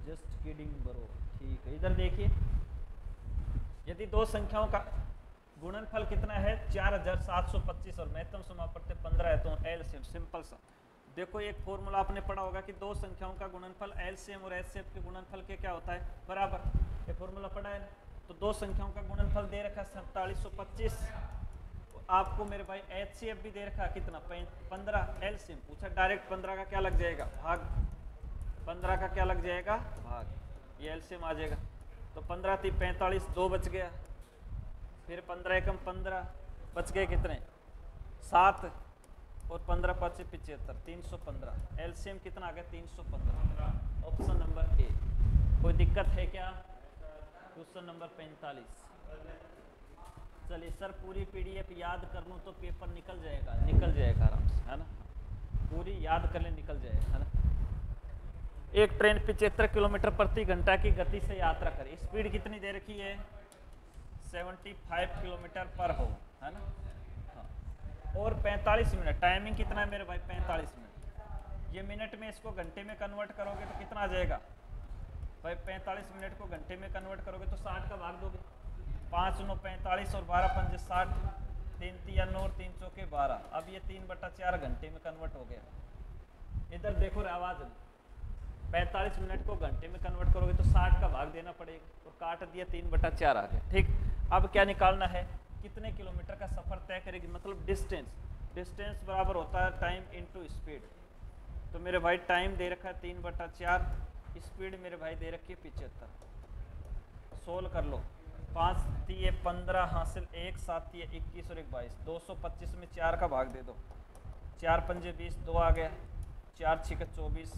जस्ट किडिंग ब्रो, ठीक है। इधर देखिए, यदि दो संख्याओं का गुणनफल कितना है 4725 और महत्तम समापत्ति 15 है, तो एलसीएम, सिंपल सा। देखो एक फॉर्मूला आपने पढ़ा होगा कि दो संख्याओं का गुणनफल एलसीएम और एचसीएफ के गुणनफल के क्या होता है, बराबर। ये फॉर्मूला पढ़ा है। तो दो संख्याओं का गुणनफल दे रखा है 4725, आपको मेरे भाई एचसीएफ भी दे रखा है कितना 15, एलसीएम पूछा डायरेक्ट 15 का क्या लग जाएगा, भाग। 15 का क्या लग जाएगा, भाग। ये एलसीएम आ जाएगा। तो 15 थी 45, 2 बच गया, फिर 15 एकम 15, बच गए कितने 7, और 15 5 75, 315। एलसीएम कितना आ गया 315, ऑप्शन नंबर ए। कोई दिक्कत है क्या? Question number 45। चलिए सर, पूरी पीडीएफ याद कर लूँ तो पेपर निकल जाएगा, निकल जाएगा आराम से, है ना। पूरी याद कर ले, निकल जाएगा, है ना। एक ट्रेन 75 किलोमीटर प्रति घंटा की गति से यात्रा करे, स्पीड कितनी दे रखी है 75 किलोमीटर पर हो, है ना। हाँ। और 45 मिनट, टाइमिंग कितना है मेरे भाई 45 मिनट। ये मिनट में इसको घंटे में कन्वर्ट करोगे तो कितना आ जाएगा भाई, 45 मिनट को घंटे में कन्वर्ट करोगे तो 60 का भाग दोगे, 5 9 45 और 12 5 60, 3 3 9 और 3 चौके 12। अब ये 3/4 घंटे में कन्वर्ट हो गया। इधर देखो आवाज, 45 मिनट को घंटे में कन्वर्ट करोगे तो 60 का भाग देना पड़ेगा, और काट दिया 3/4 आ गया, ठीक। अब क्या निकालना है, कितने किलोमीटर का सफर तय करेगी, मतलब डिस्टेंस। डिस्टेंस बराबर होता है टाइम इनटू स्पीड। तो मेरे भाई टाइम दे रखा है 3/4, स्पीड मेरे भाई दे रखी है 75। सोल्व कर लो। 5 तिये 15 हासिल 1, 7 तिये 21 और 1 22, 225 में 4 का भाग दे दो। 4 पंजे 20, 2 आ गया, 4 छिके 24,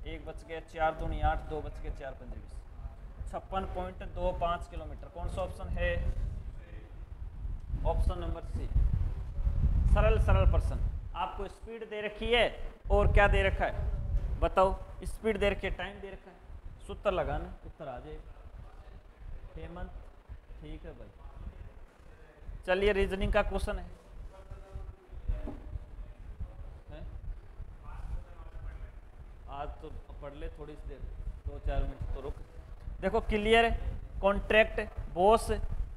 1 बच गया, 4 दूनी 8, 2 बच गए, 4 पंजे 20, 56.25 किलोमीटर। कौन सा ऑप्शन है? Option number C. सरल सरल प्रश्न। आपको स्पीड दे रखी है और क्या दे रखा है बताओ? स्पीड दे रखी है, टाइम दे रखा है, सूत्र लगाना, उत्तर आ जाएगा। हेमंत, ठीक है भाई। चलिए रीजनिंग का क्वेश्चन है? आज तो पढ़ ले थोड़ी सी देर, 2-4 मिनट तो रुक। देखो क्लियर, कॉन्ट्रैक्ट, बॉस,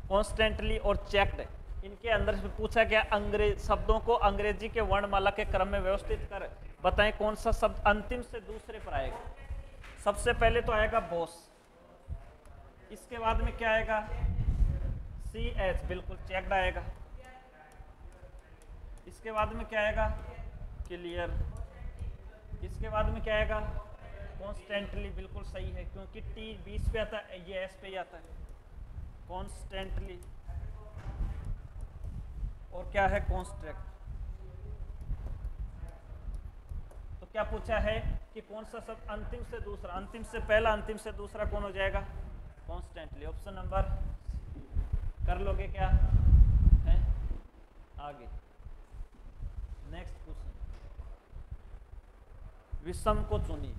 कॉन्स्टेंटली और चेक्ड, इनके अंदर से पूछा गया अंग्रेज शब्दों को अंग्रेजी के वर्णमाला के क्रम में व्यवस्थित कर बताएं कौन सा शब्द अंतिम से दूसरे पर आएगा। सबसे पहले तो आएगा बॉस, इसके बाद में क्या आएगा? CH, बिल्कुल चेक्ड आएगा। इसके बाद में क्या आएगा? क्लियर। इसके बाद में क्या आएगा? कॉन्स्टेंटली, बिल्कुल सही है क्योंकि T 20 पे आता है, ये S पे ही आता है। कॉन्स्टेंटली। और क्या है? कॉन्स्ट्रैक्ट। तो क्या पूछा है कि कौन सा शब्द अंतिम से दूसरा, अंतिम से पहला, अंतिम से दूसरा कौन हो जाएगा? कॉन्स्टेंटली। ऑप्शन नंबर कर लोगे क्या है? आगे नेक्स्ट क्वेश्चन। विषम को चुनिए।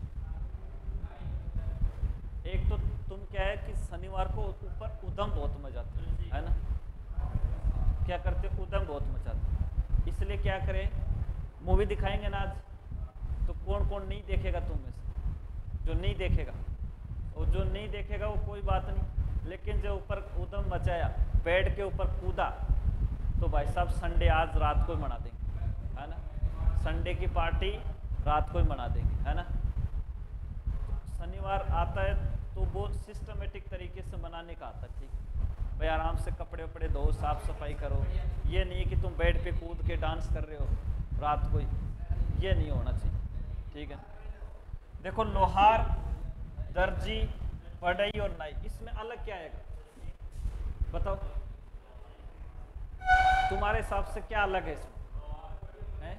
एक तो तुम क्या है कि शनिवार को ऊपर उदम बहुत मचाते है ना, क्या करते? उदम बहुत मचाते, इसलिए क्या करें, मूवी दिखाएंगे ना आज, तो कौन कौन नहीं देखेगा तुम में से? जो नहीं देखेगा, और जो नहीं देखेगा वो कोई बात नहीं, लेकिन जो ऊपर उदम मचाया, बेड के ऊपर कूदा, तो भाई साहब संडे आज रात को ही मना देंगे, है ना। संडे की पार्टी रात को ही मना देंगे, है ना। शनिवार आता है तो वो सिस्टमेटिक तरीके से मनाने का आता है, ठीक भाई। आराम से कपड़े वपड़े धो, साफ सफाई करो। ये नहीं कि तुम बेड पे कूद के डांस कर रहे हो रात को, ये नहीं होना चाहिए, ठीक है। देखो लोहार, दर्जी, बढ़ई और नाई, इसमें अलग क्या आएगा बताओ? तुम्हारे हिसाब से क्या अलग है इसमें? है?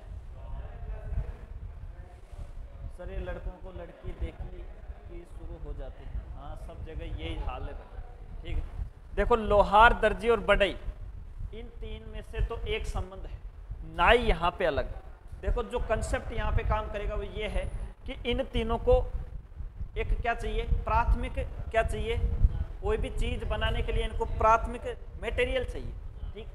सर ये लड़कों को लड़की देखने की शुरू हो जाती है, हाँ सब जगह यही हाल है, ठीक है। देखो लोहार, दर्जी और बढ़ई, इन तीन में से तो एक संबंध है, नाई यहाँ पे अलग। देखो जो कंसेप्ट यहाँ पे काम करेगा वो ये है कि इन तीनों को एक क्या चाहिए? प्राथमिक क्या चाहिए? कोई भी चीज बनाने के लिए इनको प्राथमिक मटेरियल चाहिए, ठीक।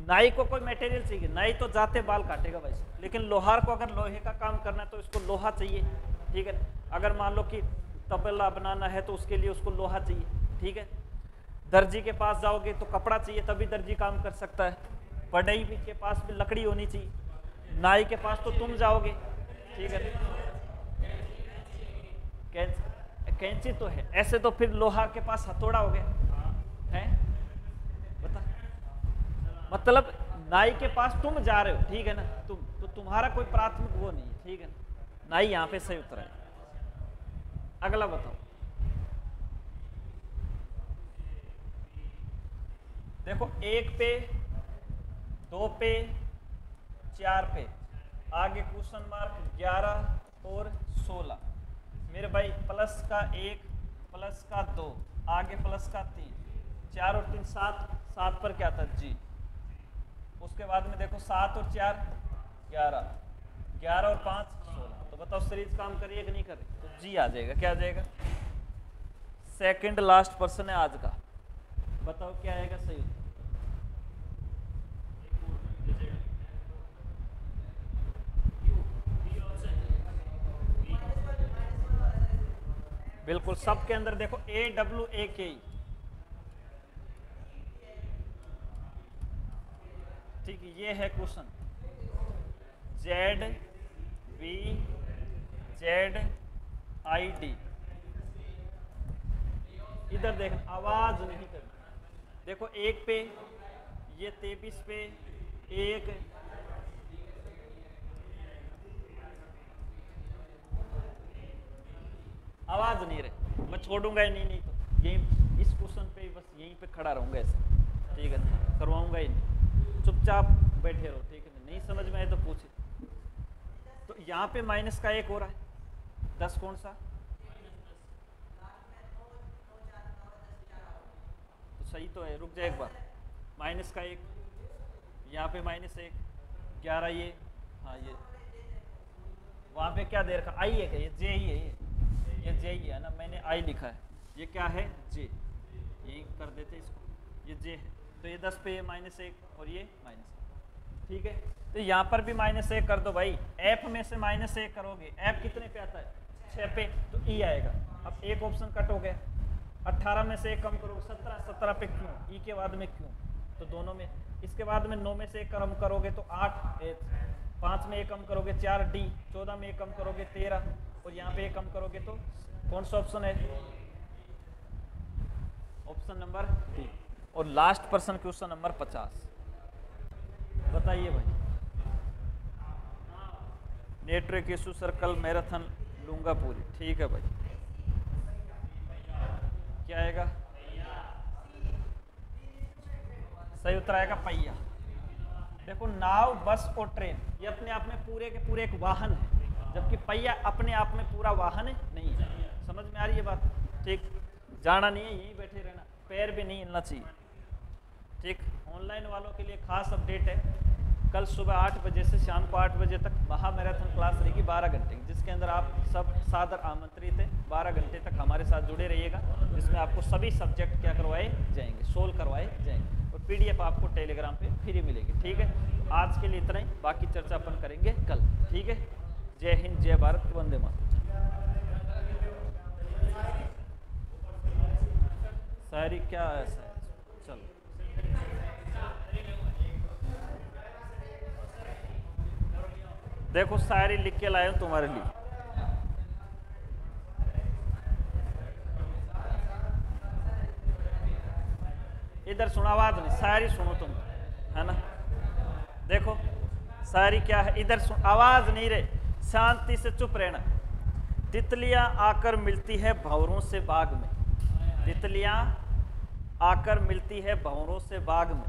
नाई को कोई मटेरियल चाहिए, नाई तो जाते बाल काटेगा भाई, लेकिन लोहार को अगर लोहे का काम करना है तो इसको लोहा चाहिए, ठीक है। अगर मान लो कि तबला बनाना है तो उसके लिए उसको लोहा चाहिए, ठीक है। दर्जी के पास जाओगे तो कपड़ा चाहिए, तभी दर्जी काम कर सकता है। बढ़ई के पास भी लकड़ी होनी चाहिए, नाई के पास तो तुम जाओगे, ठीक है। कैंची तो है, ऐसे तो फिर लोहा के पास हथौड़ा हो गया है, बता। मतलब नाई के पास तुम जा रहे हो, ठीक है ना, तुम तो तुम्हारा कोई प्राथमिक वो नहीं है, ठीक है ना। नाई यहाँ पे सही उत्तर है। अगला बताओ। देखो 1 पे, 2 पे, 4 पे, आगे क्वेश्चन मार्क 11 और 16। मेरे भाई प्लस का 1, प्लस का 2, आगे प्लस का 3, 4 और 3 7, 7 पर क्या था? जी। उसके बाद में देखो 7 और 4 11, 11 और 5 16। तो बताओ सीरीज काम करिए कि नहीं करिए? तो जी आ जाएगा। क्या आ जाएगा? सेकंड लास्ट पर्सन है आज का, बताओ क्या आएगा सही उत्तर? बिल्कुल, सबके अंदर देखो AWAKE, ठीक है। ये है क्वेश्चन ZVZID। इधर देख, आवाज नहीं करनी। देखो 1 पे, ये 23 पे 1, आवाज नहीं रहे, मैं छोड़ूंगा ही नहीं, नहीं तो ये इस क्वेश्चन पे बस यहीं पे खड़ा रहूंगा ऐसे, ठीक है ना, करवाऊंगा ही नहीं, चुपचाप बैठे रहो, ठीक है ना, नहीं समझ में आए तो पूछे। तो यहाँ पे माइनस का 1 हो रहा है, 10 कौन सा, तो सही तो है, रुक जाए एक बार, माइनस का 1, यहाँ पे -1, 11 ये, हाँ ये वहाँ पे क्या दे रखा, आई है क्या, ये जे ही है, ये जे ही है ना, मैंने आई लिखा है, ये क्या है जे, यही कर देते इसको, ये जे है, तो ये 10 पे -1 और ये -1, ठीक है। तो यहाँ पर भी -1 कर दो भाई, एफ में से -1 करोगे, एफ कितने पे आता है 6 पे, तो ई आएगा। अब एक ऑप्शन कट हो गया, 18 में से 1 कम करोगे 17, 17 पे क्यों, ई के बाद में क्यों, तो दोनों में। इसके बाद में 9 में से 1 कम करोगे तो 8, 5 में 1 कम करोगे 4 डी, 14 में 1 कम करोगे 13, और यहाँ पे 1 कम करोगे तो कौन सा ऑप्शन है, ऑप्शन नंबर डी। और लास्ट पर्सन क्वेश्चन नंबर 50, बताइए भाई, नेटवर्क इशू सर्कल मैराथन लूंगा पूरी, ठीक है भाई, क्या आएगा, सही उत्तर आएगा पहिया। देखो नाव, बस और ट्रेन ये अपने आप में पूरे के पूरे एक वाहन है, जबकि पहिया अपने आप में पूरा वाहन नहीं है। समझ में आ रही है बात, ठीक, जाना नहीं है, यहीं बैठे रहना, पैर भी नहीं हिलना चाहिए, ठीक। ऑनलाइन वालों के लिए खास अपडेट है, कल सुबह 8 बजे से शाम को 8 बजे तक महा मैराथन क्लास रहेगी 12 घंटे की, जिसके अंदर आप सब सादर आमंत्रित हैं। 12 घंटे तक हमारे साथ जुड़े रहिएगा, जिसमें आपको सभी सब्जेक्ट क्या करवाए जाएंगे, सोल्व करवाए जाएंगे, और PDF आपको टेलीग्राम पे फ्री मिलेगी, ठीक है। तो आज के लिए इतना ही, बाकी चर्चा अपन करेंगे कल, ठीक है। जय हिंद, जय भारत, वंदे मातरम। शायरी क्या है, चलो देखो, शायरी लिख के लाया हूं तुम्हारे लिए, इधर सुना, आवाज नहीं, शायरी सुनो तुम, है ना। देखो शायरी क्या है, इधर आवाज नहीं रे, शांति से चुप रहना। तितलियां आकर मिलती है भंवरों से बाग में, तितलियां आकर मिलती है भंवरों से बाग में,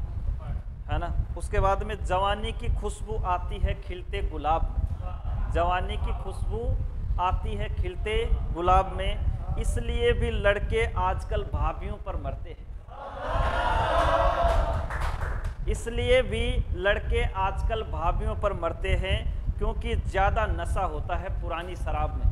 है ना। उसके बाद में जवानी की खुशबू आती है खिलते गुलाब में, जवानी की खुशबू आती है खिलते गुलाब में, इसलिए भी लड़के आजकल भाभियों पर मरते हैं, इसलिए भी लड़के आजकल भाभियों पर मरते हैं, क्योंकि ज़्यादा नशा होता है पुरानी शराब में।